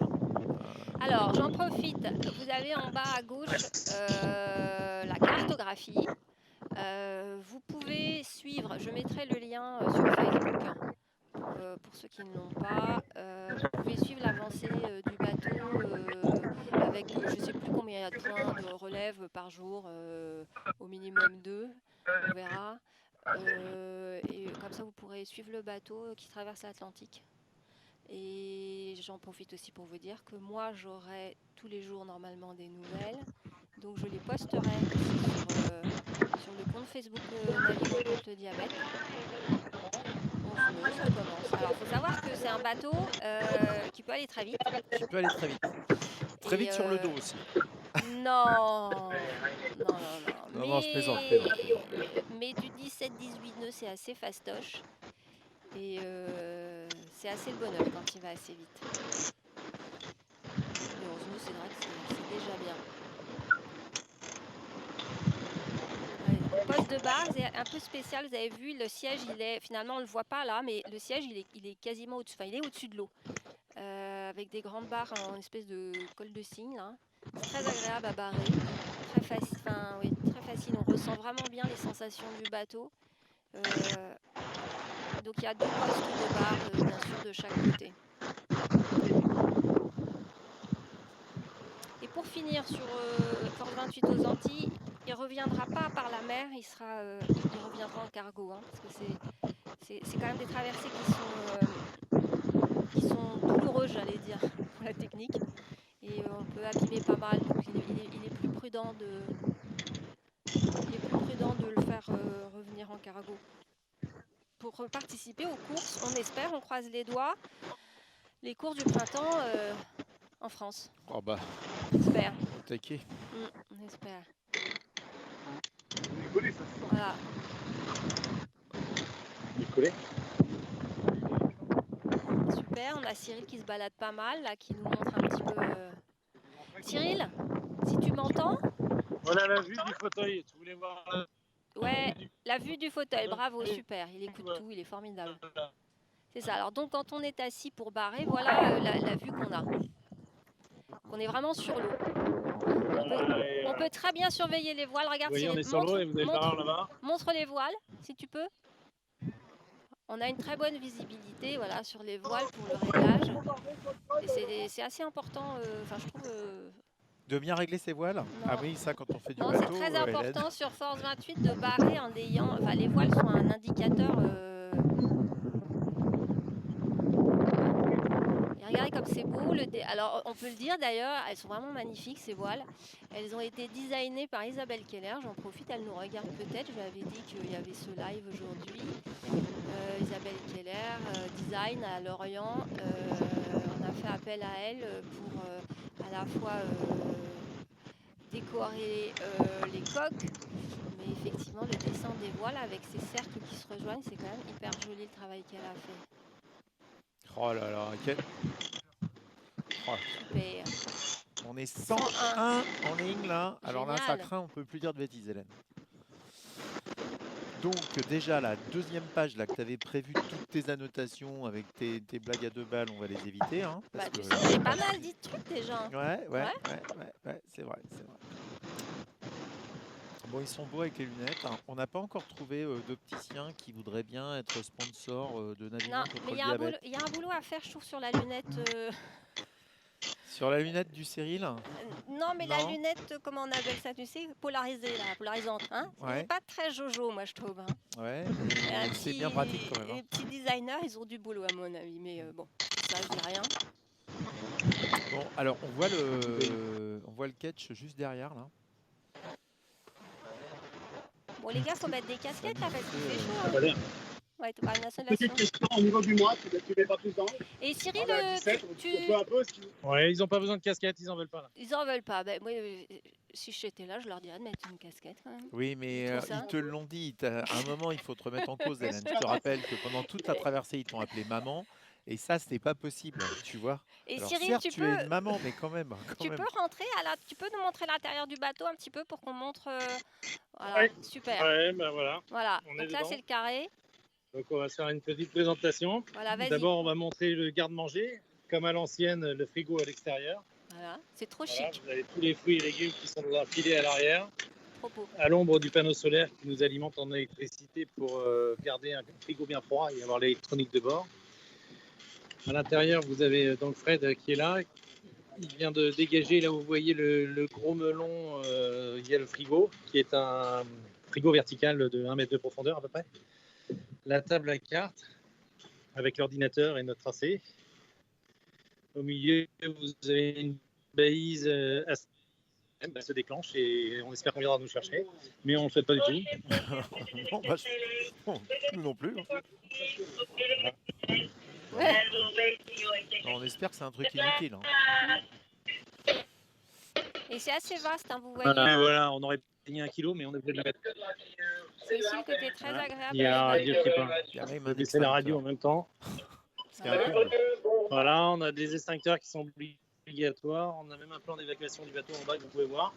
Alors j'en profite, vous avez en bas à gauche la cartographie. Vous pouvez suivre, je mettrai le lien sur Facebook pour ceux qui ne l'ont pas. Vous pouvez suivre l'avancée du bateau avec je ne sais plus combien il y a de points de relève par jour, au minimum 2, on verra. Et comme ça vous pourrez suivre le bateau qui traverse l'Atlantique. Et j'en profite aussi pour vous dire que moi j'aurai tous les jours normalement des nouvelles. Donc je les posterai sur le compte Facebook Navigant contre le diabète. Ça commence. Alors il faut savoir que c'est un bateau qui peut aller très vite. Qui peut aller très vite. Très vite sur le dos aussi. Non, Non, je plaisante. Mais du 17-18 nœuds, c'est assez fastoche. Et c'est assez le bonheur quand il va assez vite. Mais 11 nœuds, c'est vrai que c'est déjà bien. Le poste de barre, c'est un peu spécial. Vous avez vu, le siège, finalement, on ne le voit pas là, mais le siège, il est quasiment au-dessus. Enfin, il est au-dessus de l'eau. Avec des grandes barres en espèce de colle de cygne, là. C'est très agréable à barrer. Très facile. Enfin, oui, très facile. On ressent vraiment bien les sensations du bateau. Donc il y a 2 postes de barre, bien sûr, de chaque côté. Et pour finir sur Force 28 aux Antilles, il ne reviendra pas par la mer, il reviendra en cargo, hein, parce que c'est quand même des traversées qui sont douloureuses, j'allais dire, pour la technique. Et on peut abîmer pas mal, donc il est plus prudent de le faire revenir en cargo. Pour participer aux courses, on espère, on croise les doigts, les courses du printemps en France. Oh bah, on espère. Taquet. On espère. Voilà. Super, on a Cyril qui se balade pas mal, là, qui nous montre un petit peu... Cyril, si tu m'entends? Voilà la vue du fauteuil, tu voulais voir Ouais, la vue du fauteuil, bravo, super, il écoute tout, il est formidable. C'est ça. Alors donc quand on est assis pour barrer, voilà la vue qu'on a. On est vraiment sur l'eau. On peut très bien surveiller les voiles. Regarde, Vous voyez, on Cyril, est sur l'eau et vous avez le barreur là-bas. montre les voiles, si tu peux. On a une très bonne visibilité, voilà, sur les voiles pour le réglage. Et c'est assez important, enfin je trouve. De bien régler ses voiles? Ah oui, ça quand on fait du Non, c'est bateau, très Hélène. important sur Force 28 de barrer en ayant. Enfin, les voiles sont un indicateur. Et regardez comme c'est beau. Alors, on peut le dire d'ailleurs, elles sont vraiment magnifiques ces voiles. Elles ont été designées par Isabelle Keller. J'en profite, elle nous regarde peut-être. Je lui avais dit qu'il y avait ce live aujourd'hui. Isabelle Keller, design à Lorient. On a fait appel à elle pour à la fois décorer les coques, mais effectivement le dessin des voiles avec ces cercles qui se rejoignent, c'est quand même hyper joli le travail qu'elle a fait. Oh là là, quel... Oh, Super. on est 101 en ligne là. Alors là, ça Génial. craint, on peut plus dire de bêtises, Hélène. Donc déjà, la deuxième page là que tu avais prévu toutes tes annotations avec tes blagues à 2 balles, on va les éviter. Hein, Bah, parce tu que sais, j'ai pas mal dit de trucs déjà. Ouais, c'est vrai, c'est vrai. Bon, ils sont beaux avec les lunettes. Hein. On n'a pas encore trouvé d'opticien qui voudrait bien être sponsor de Navigant Non, contre mais le il y diabète. a un boulot à faire, je trouve, sur la lunette. Sur la lunette du Cyril? Non, mais la Non. lunette, comment on appelle ça, tu sais, polarisée, là, polarisante. Hein, Ouais. c'est pas très jojo, moi, je trouve. Hein. Ouais, Et c'est bien pratique quand même. Hein. Les petits designers, ils ont du boulot, à mon avis. Mais bon, ça, je dis rien. Bon, alors on voit le catch juste derrière là. Bon, les gars, faut mettre des casquettes là parce qu'il fait chaud. Ça Hein. va bien. Ouais, t'es pas une installation. Petite question au niveau du mois, tu mets pas plus temps. Et Cyril, On est à 17, on peut un peu, si tu veux. Ouais, ils n'ont pas besoin de casquette, ils en veulent pas là. ils en veulent pas. Ben, moi, si j'étais là, je leur dirais de mettre une casquette quand même. Oui, mais Tu trouves ça ils te l'ont dit. À un moment, il faut te remettre en cause, Hélène. Je te rappelle que pendant toute la traversée, ils t'ont appelé maman. Et ça, ce n'est pas possible, tu vois. Et Alors, Cyril, certes, tu tu peux, es une maman, mais quand même. tu peux rentrer tu peux nous montrer l'intérieur du bateau un petit peu pour qu'on montre. Voilà, Ouais. super. Ouais, ben voilà. Voilà. On est Donc là, dedans. c'est le carré. Donc on va se faire une petite présentation. Voilà, vas-y. D'abord, on va montrer le garde-manger, comme à l'ancienne, le frigo à l'extérieur. Voilà, c'est trop Voilà, chic. vous avez tous les fruits et légumes qui sont enfilés à l'arrière, Trop beau. à l'ombre du panneau solaire qui nous alimente en électricité pour garder un frigo bien froid et avoir l'électronique de bord. À l'intérieur, vous avez donc Fred qui est là. Il vient de dégager, là où vous voyez le gros melon, il y a le frigo, qui est un frigo vertical de 1 mètre de profondeur à peu près. La table à cartes avec l'ordinateur et notre tracé. Au milieu, vous avez une balise elle se déclenche et on espère qu'on viendra nous chercher, mais on ne le souhaite pas du tout. Non, bah, nous non plus. Hein. Ouais. Non, on espère que c'est un truc inutile. Hein. Et c'est assez vaste, hein, vous voyez. Voilà, on aurait payé 1 kilo, mais on est obligé de le mettre. C'est aussi le côté très agréable. Il y a la radio qui part. Il y a même On un va baisser la radio en même temps. Ce qui est un comble. Voilà, on a des extincteurs qui sont obligatoires. On a même un plan d'évacuation du bateau en bas que vous pouvez voir.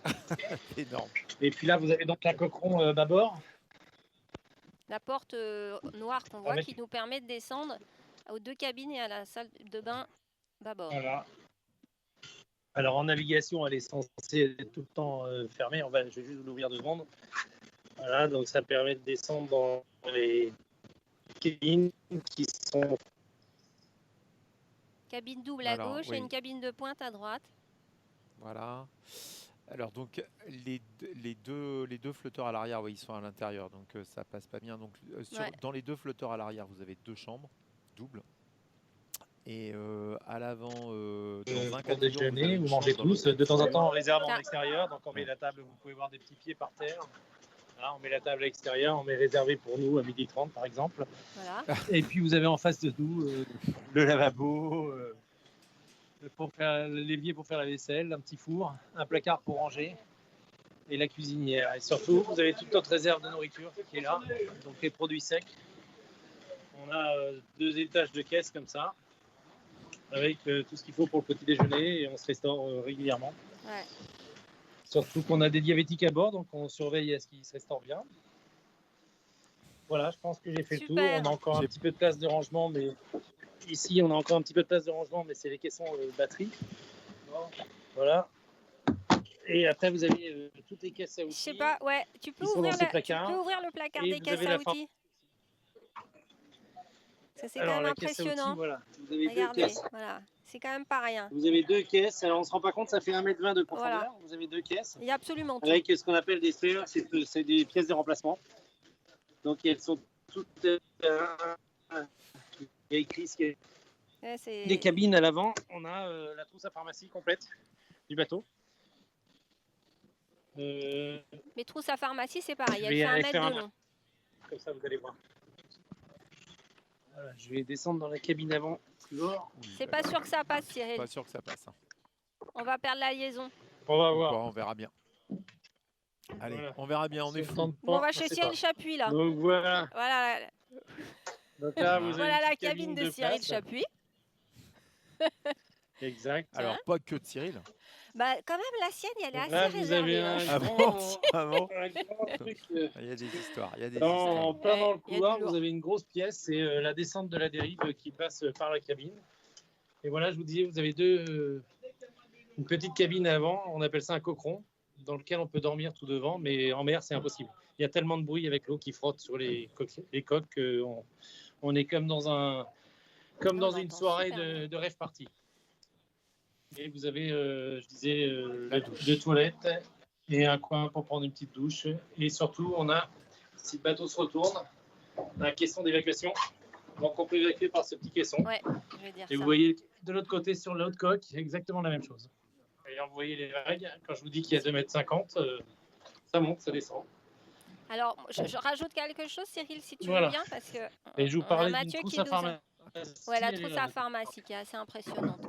Énorme. Et puis là, vous avez donc la coqueron bâbord. La porte noire qu'on voit Avec- qui nous permet de descendre aux 2 cabines et à la salle de bain bâbord. Voilà. Alors en navigation, elle est censée être tout le temps fermée. Je vais juste vous l'ouvrir 2 secondes. Voilà, donc ça permet de descendre dans les cabines qui sont. Cabine double Voilà, à gauche oui. et une cabine de pointe à droite. Voilà. Alors donc les deux flotteurs à l'arrière, oui, ils sont à l'intérieur, donc ça passe pas bien. Donc Ouais. dans les 2 flotteurs à l'arrière, vous avez 2 chambres doubles. Et à l'avant, dans un cas Pour de figure, vous avez déjeuner, une vous mangez chambre dans tous. l'autre De temps en cas temps, on réserve en Tiens. extérieur. Donc on met Ouais. la table, vous pouvez voir des petits pieds par terre. Là, on met la table à l'extérieur, on met réservé pour nous à 12h30 par exemple. Voilà. Et puis vous avez en face de nous le lavabo, l'évier pour faire la vaisselle, un petit four, un placard pour ranger et la cuisinière. Et surtout, vous avez toute notre réserve de nourriture qui est là, donc les produits secs. On a 2 étages de caisse comme ça, avec tout ce qu'il faut pour le petit déjeuner et on se restaure régulièrement. Ouais. Surtout qu'on a des diabétiques à bord, donc on surveille à ce qu'ils se restaurent bien. Voilà, je pense que j'ai fait le tour. Super. On a encore un petit peu de place de rangement, mais ici, on a encore un petit peu de place de rangement, mais c'est les caissons batterie. Voilà. Et après, vous avez toutes les caisses à Je outils. sais pas, ouais, tu peux Ils sont dans ouvrir, ces tu placards. peux ouvrir le placard Et des vous caisses avez à la outils. Parce que c'est quand Alors, même la caisse à outils, impressionnant. voilà. Vous avez deux Regardez, caisses. voilà, c'est quand même pas rien. Vous avez deux caisses. Alors, on ne se rend pas compte, ça fait 1,20 m de profondeur. Voilà. Vous avez deux caisses. Il y a absolument tout. Avec ce qu'on appelle des spares, c'est des pièces de remplacement. Donc, elles sont toutes. Il y a écrit ce qui est. Ouais, Des cabines à l'avant, on a la trousse à pharmacie complète du bateau. Mais trousse à pharmacie, c'est pareil, Je elle vais fait 1 aller mètre faire de un long. Comme ça, vous allez voir. Voilà, je vais descendre dans la cabine avant. Toujours. C'est pas sûr que ça passe, Cyril. Pas sûr que ça passe. Hein. On va perdre la liaison. On va Ou voir. pas, on verra bien. Allez, Voilà. on verra bien, on est Si on fou. tente Bon, on pas, va on chez sait Cyril pas. Chapuis, là. Donc voilà. Voilà, Donc là, vous avez voilà une la petite cabine de Cyril place. Chapuis. Exact. Alors, pas que de Cyril. Bah, quand même, la sienne, elle est assez Là, vous réservée. avez hein, un je Ah trouve. bon Ah bon un grand truc. Il y a des histoires. Il y a des En histoires. plein dans le Ouais, il y a couloir, du lourd. vous avez une grosse pièce, c'est la descente de la dérive qui passe par la cabine. Et voilà, je vous disais, vous avez une petite cabine avant, on appelle ça un coqueron, dans lequel on peut dormir tout devant, mais en mer, c'est impossible. Il y a tellement de bruit avec l'eau qui frotte sur les coques qu'on est comme dans On une entend soirée super bien. de rêve party. Et vous avez, je disais, La douche. deux toilettes et un coin pour prendre une petite douche. Et surtout, on a, si le bateau se retourne, un caisson d'évacuation. Donc on peut évacuer par ce petit caisson. Ouais, je vais dire Et ça. vous voyez de l'autre côté, sur l'autre coque, exactement la même chose. Et vous voyez les vagues, quand je vous dis qu'il y a 2,50 m, ça monte, ça descend. Alors, je rajoute quelque chose, Cyril, si tu Voilà. veux bien, parce que Et je vous on a parlais d'une Mathieu trousse qui à nous a... pharmacie. Ouais, la elle est trousse là. à pharmacie qui est assez impressionnante.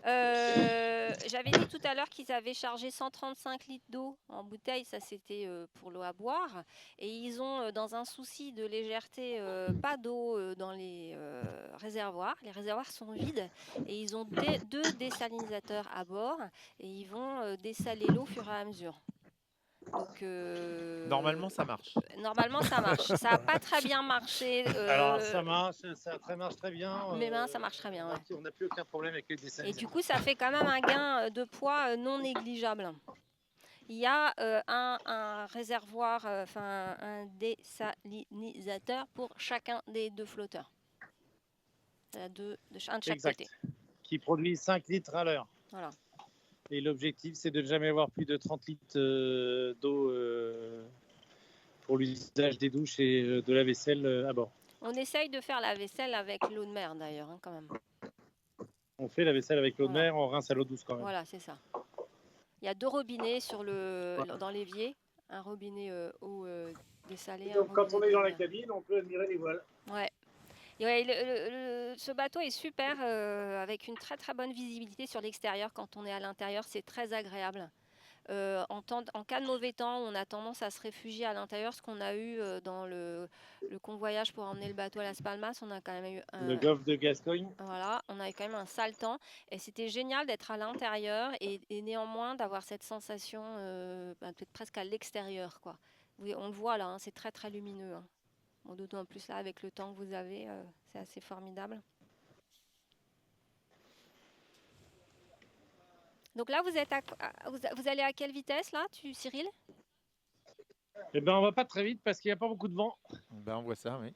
J'avais dit tout à l'heure qu'ils avaient chargé 135 litres d'eau en bouteille, ça c'était pour l'eau à boire. Et ils ont, dans un souci de légèreté, pas d'eau dans les réservoirs. Les réservoirs sont vides et ils ont deux dessalinateurs à bord et ils vont dessaler l'eau au fur et à mesure. Donc, Normalement, ça marche. normalement, ça marche. Ça n'a pas très bien marché. Alors ça marche, marche très bien. Mais ben, ça marche très bien. Ouais. On n'a plus aucun problème avec les Et dessalinateurs. du coup, ça fait quand même un gain de poids non négligeable. Il y a un réservoir, enfin un dessalinisateur pour chacun des deux flotteurs. Un de chaque Exact. côté. Qui produit 5 litres à l'heure. Voilà. Et l'objectif, c'est de ne jamais avoir plus de 30 litres d'eau pour l'usage des douches et de la vaisselle à bord. On essaye de faire la vaisselle avec l'eau de mer d'ailleurs, hein, quand même. On fait la vaisselle avec l'eau de Voilà. mer, on rince à l'eau douce quand même. Voilà, c'est ça. Il y a deux robinets dans l'évier. Un robinet eau dessalée. Donc quand on est dans la cabine. cabine, on peut admirer les voiles. Ouais. Et ouais, ce bateau est super avec une très très bonne visibilité sur l'extérieur. Quand on est à l'intérieur, c'est très agréable. En cas de mauvais temps, on a tendance à se réfugier à l'intérieur. Ce qu'on a eu dans le convoyage pour emmener le bateau à Las Palmas, on a quand même eu Le golfe de Gascogne. voilà, on avait quand même un sale temps. Et c'était génial d'être à l'intérieur et néanmoins d'avoir cette sensation peut-être presque à l'extérieur, quoi. On le voit là, hein, c'est très très lumineux. Hein. Bon, d'autant plus là, avec le temps que vous avez, c'est assez formidable. Donc là, vous allez à quelle vitesse là, Cyril? Eh ben, on va pas très vite parce qu'il n'y a pas beaucoup de vent. Ben, on voit ça, oui.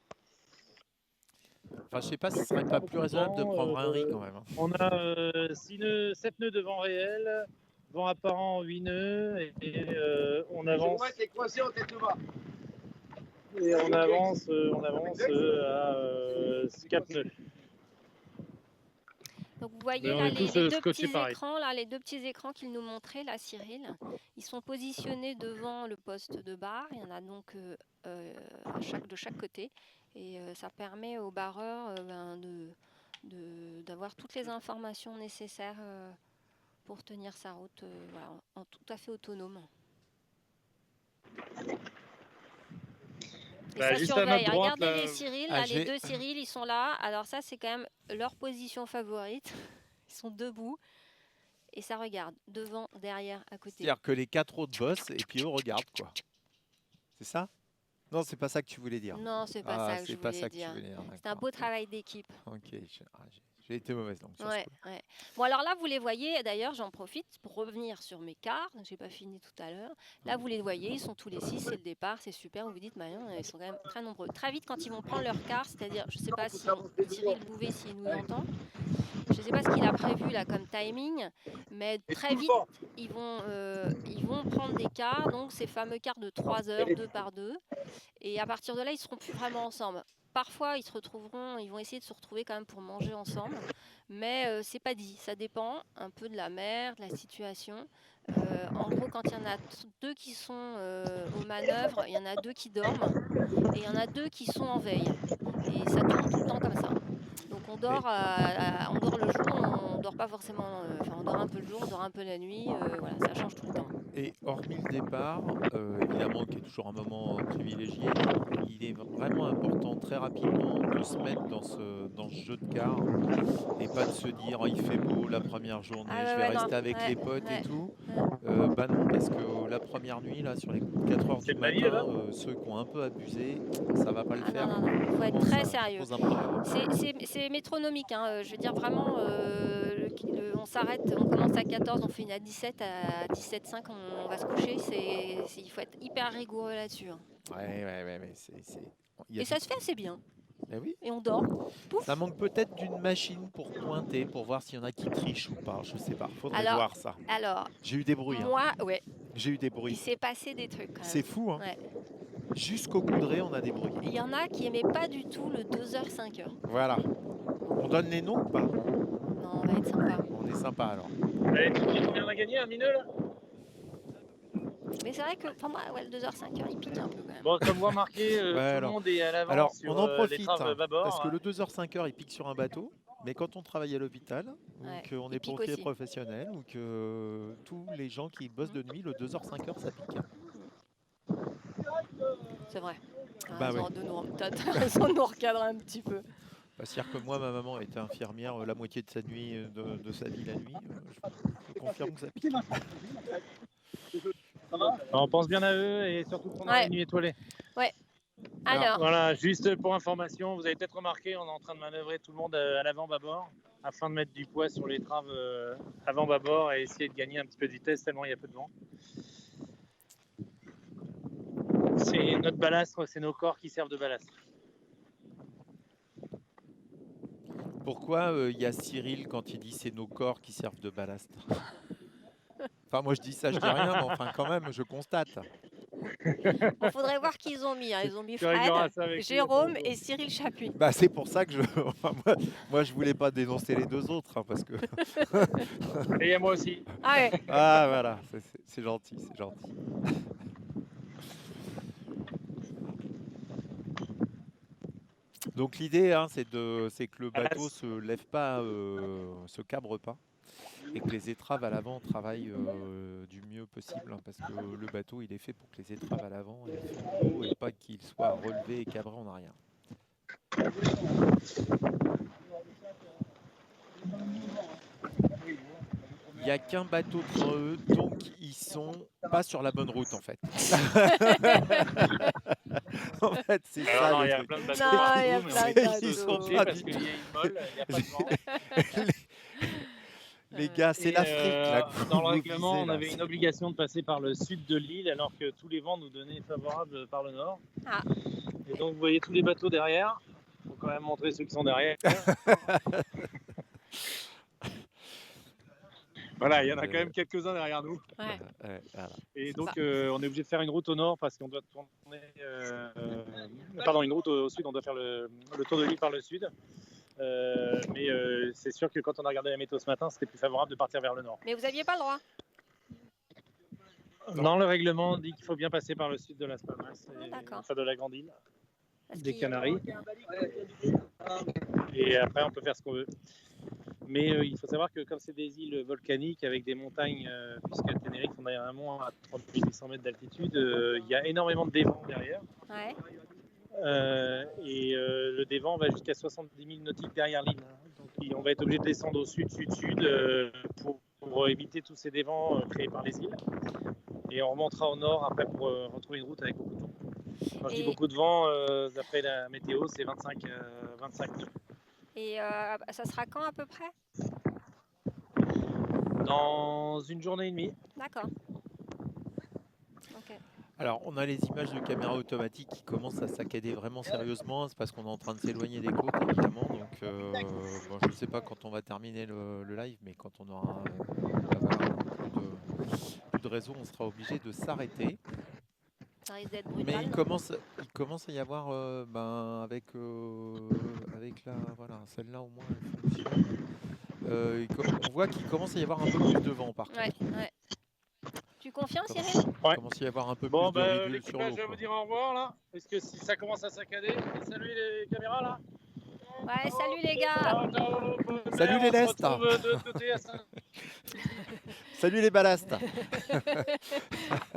Enfin, je sais pas si ce serait pas plus raisonnable de prendre un riz quand même. Hein. On a 7 nœuds de vent réel, vent apparent 8 nœuds et on avance. Et on avance à 4 nœuds. Donc vous voyez Mais on là est les tous, deux scotchés petits pareil. écrans, là, les deux petits écrans qu'il nous montrait, là, Cyril. Ils sont positionnés devant le poste de barre. Il y en a donc de chaque côté. Et ça permet aux barreurs d'avoir toutes les informations nécessaires pour tenir sa route voilà, en tout à fait autonome. Et Bah, ça juste à surveille. notre droite, Regardez là. les Cyril, Ah, là, les deux Cyril, ils sont là. Alors ça, c'est quand même leur position favorite. Ils sont debout et ça regarde devant, derrière, à côté. C'est-à-dire que les 4 autres bossent et puis eux regardent, quoi. C'est ça? Non, c'est pas ça que tu voulais dire. Non, c'est pas ça que je c'est pas voulais ça que tu dire. voulais dire. C'est un beau travail d'équipe. Ok, j'ai été mauvaise langue sur ce Ouais, coup. ouais. Bon, alors là, vous les voyez, d'ailleurs, j'en profite pour revenir sur mes quarts. J'ai pas fini tout à l'heure. Là, vous les voyez, ils sont tous les 6, c'est le départ, c'est super. Vous vous dites, Marion, ils sont quand même très nombreux. Très vite, quand ils vont prendre leur quart, c'est-à-dire, je sais pas si Cyril Bouvet, s'il nous entend, je sais pas ce qu'il a prévu là comme timing, mais très vite, ils vont prendre des quarts, donc ces fameux quarts de 3 heures, 2 par 2. Et à partir de là, ils seront plus vraiment ensemble. Parfois, ils vont essayer de se retrouver quand même pour manger ensemble, mais c'est pas dit. Ça dépend un peu de la mer, de la situation. En gros, quand il y en a 2 qui sont aux manœuvres, il y en a 2 qui dorment et il y en a 2 qui sont en veille. Et ça tourne tout le temps comme ça. Donc on dort, on dort le jour, on dort pas forcément. Enfin, on dort un peu le jour, on dort un peu la nuit. Voilà, ça change tout le temps. Et hormis le départ, évidemment, qui est toujours un moment privilégié, il est vraiment important très rapidement de se mettre dans ce jeu de cartes et pas de se dire oh, il fait beau la première journée, Ah je ouais, vais ouais, non. rester avec Ouais, les potes ouais. et tout. Bah non, parce que la première nuit, là, sur les 4 heures C'est du de la vie, matin, là ceux qui ont un peu abusé, ça va pas le Ah faire. non, non, non, il faut être Vraiment, très ça sérieux. pose un problème. C'est métronomique, hein. Je veux dire vraiment, on s'arrête, on commence à 14, on finit à 17, à 17h05, on va se coucher. Il faut être hyper rigoureux là-dessus, hein. Ouais, mais il y a Et ça se fait assez bien. Eh oui. Et on dort. Pouf. Ça manque peut-être d'une machine pour pointer, pour voir s'il y en a qui trichent ou pas. Je sais pas. Faudrait Alors, voir ça. alors, J'ai eu des bruits. Hein. moi, ouais, J'ai eu des il bruits. s'est passé des trucs quand même. C'est fou. Hein. Ouais. Jusqu'au coudray, on a des bruits. Il y en a qui aimaient pas du tout le 2h, 5h. Voilà. On donne les noms ou pas? Non, on va être sympa. On est sympa alors. Allez, tu dis combien on a gagné, un mineux là? Mais c'est vrai que, enfin, moi, ouais, le 2h, 5h, il pique un peu quand même. Bon, comme voit marqué, tout le alors. monde est à l'avant Alors, sur on en les profite. traves bâbord. Parce que le 2h, 5h, il pique sur un bateau. Mais quand on travaille à l'hôpital, ou Ouais, qu'on il est pique pompier aussi. professionnel, ou que tous les gens qui bossent de nuit, le 2h, 5h, ça pique. C'est vrai. Bah T'as raison de nous recadrer un petit peu. C'est-à-dire que moi, ma maman était infirmière la moitié de sa nuit, de sa vie la nuit. Je confirme que ça pique. On pense bien à eux et surtout pendant Ouais. les nuits étoilées. Ouais. Alors, Voilà, juste pour information, vous avez peut-être remarqué, on est en train de manœuvrer tout le monde à l'avant-bâbord afin de mettre du poids sur les traves avant-bâbord et essayer de gagner un petit peu de vitesse tellement il y a peu de vent. C'est notre ballast, c'est nos corps qui servent de ballast. Pourquoi il y a Cyril quand il dit c'est nos corps qui servent de ballast? Enfin, moi je dis ça, je dis rien, mais enfin quand même, je constate. il faudrait voir qui ils ont mis. Hein. Ils ont mis Tu rigoleras Fred, ça avec lui, Jérôme attends. et Cyril Chapuis. Bah, c'est pour ça que enfin, moi je voulais pas dénoncer les deux autres, hein, parce que. Et moi aussi. Ah ouais. Ah voilà, c'est gentil, c'est gentil. Donc l'idée, hein, c'est que le bateau se lève pas, se cabre pas, et que les étraves à l'avant travaillent du mieux possible, hein, parce que le bateau il est fait pour que les étraves à l'avant aient haut et pas qu'il soit relevé et cabré en arrière. Il n'y a qu'un bateau devant eux, donc ils sont pas sur la bonne route en fait. En fait, c'est ça. Non, le il y a truc. plein de bateaux Non, partout, il y a mais plein on de est bateaux. Ils sont bloqués pas parce du qu'il y a tout. une molle, il n'y a pas de vent. Les gars, c'est Et, l'Afrique là. que vous dans le nous règlement, visez, on là. avait une obligation de passer par le sud de l'île alors que tous les vents nous donnaient favorables par le nord. Ah. Et donc vous voyez tous les bateaux derrière. Il faut quand même montrer ceux qui sont derrière. Voilà, il y en a quand même quelques-uns derrière nous. Ouais. Voilà. Et donc on est obligé de faire une route au nord parce qu'on doit tourner. Pardon, une route au sud, on doit faire le tour de l'île par le sud. Mais c'est sûr que quand on a regardé la météo ce matin, c'était plus favorable de partir vers le nord. Mais vous n'aviez pas le droit. Non, le règlement dit qu'il faut bien passer par le sud de Las Palmas, enfin de la Grande Île, des Canaries. Et après, on peut faire ce qu'on veut. Mais il faut savoir que comme c'est des îles volcaniques avec des montagnes, puisqu'à Tenerife, on a un mont à 3800 mètres d'altitude, il y a énormément de dévent derrière. Ouais. Et le dévent va jusqu'à 70 000 nautiques derrière l'île. Donc on va être obligé de descendre au sud pour éviter tous ces dévents créés par les îles. Et on remontera au nord après pour retrouver une route avec beaucoup de vent. Quand je dis Et- beaucoup de vent, d'après la météo, c'est 25 nœuds. Et ça sera quand à peu près? Dans une journée et demie. D'accord. Ok. Alors, on a les images de caméra automatique qui commencent à saccader vraiment sérieusement. C'est parce qu'on est en train de s'éloigner des côtes, évidemment. Donc, bon, je ne sais pas quand on va terminer le live, mais quand on aura bah voilà, plus de réseau, on sera obligé de s'arrêter. Ça risque d'être Mais brutal. il commence à y avoir, avec la, voilà, celle-là au moins, elle fonctionne. On voit qu'il commence à y avoir un peu plus de vent, par Ouais, contre. ouais. Tu confirmes, Il Cyril? Ouais. commence à y avoir un peu Bon, plus de ridules sur l'équipage l'eau, va quoi. vous dire au revoir là. Parce que si ça commence à saccader, salut les caméras là. Ouais, salut les gars. Ciao, ciao, bonne Salut mer, les on se lestes. retrouve de l'autre côté à Saint- Salut les ballasts.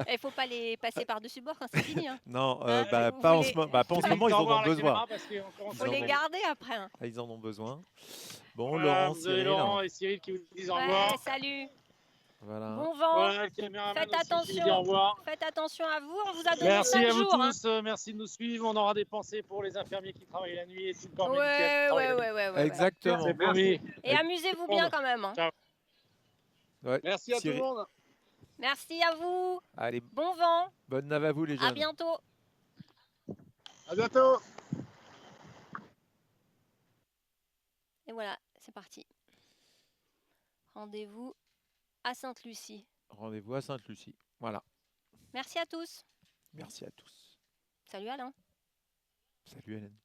Il faut pas les passer par-dessus bord quand c'est fini. Hein. Non, Hein, bah, vous pas en voulez- ce moment. Bah, pas en ce Dites moment, ils au en revoir ont à la besoin. caméra parce qu'on commence Faut à les tomber. garder après. Hein. Ah, ils en ont besoin. Bon, Voilà, Laurent, vous avez Cyril. Laurent et Cyril qui vous disent au revoir. Ouais, salut. Voilà. Bon vent. Voilà, le caméraman Faites aussi qui vous dit au attention. revoir. Faites attention à vous. On vous a donné Merci 5 à vous jours. Hein. tous, merci de nous suivre. On aura des pensées pour les infirmiers qui travaillent la nuit et tout le corps médical qui Ouais, travaille ouais, la nuit. ouais, ouais, ouais. Exactement. C'est promis. Et amusez-vous bien quand même. Hein. Ouais. Merci à tout le Cyril. monde. Merci à vous. Allez, Bon vent. bonne nave à vous, les À jeunes. bientôt. À bientôt. Et voilà, c'est parti. Rendez-vous à Sainte-Lucie. Rendez-vous à Sainte-Lucie. Voilà. Merci à tous. Merci à tous. Salut Alain. Salut, Hélène.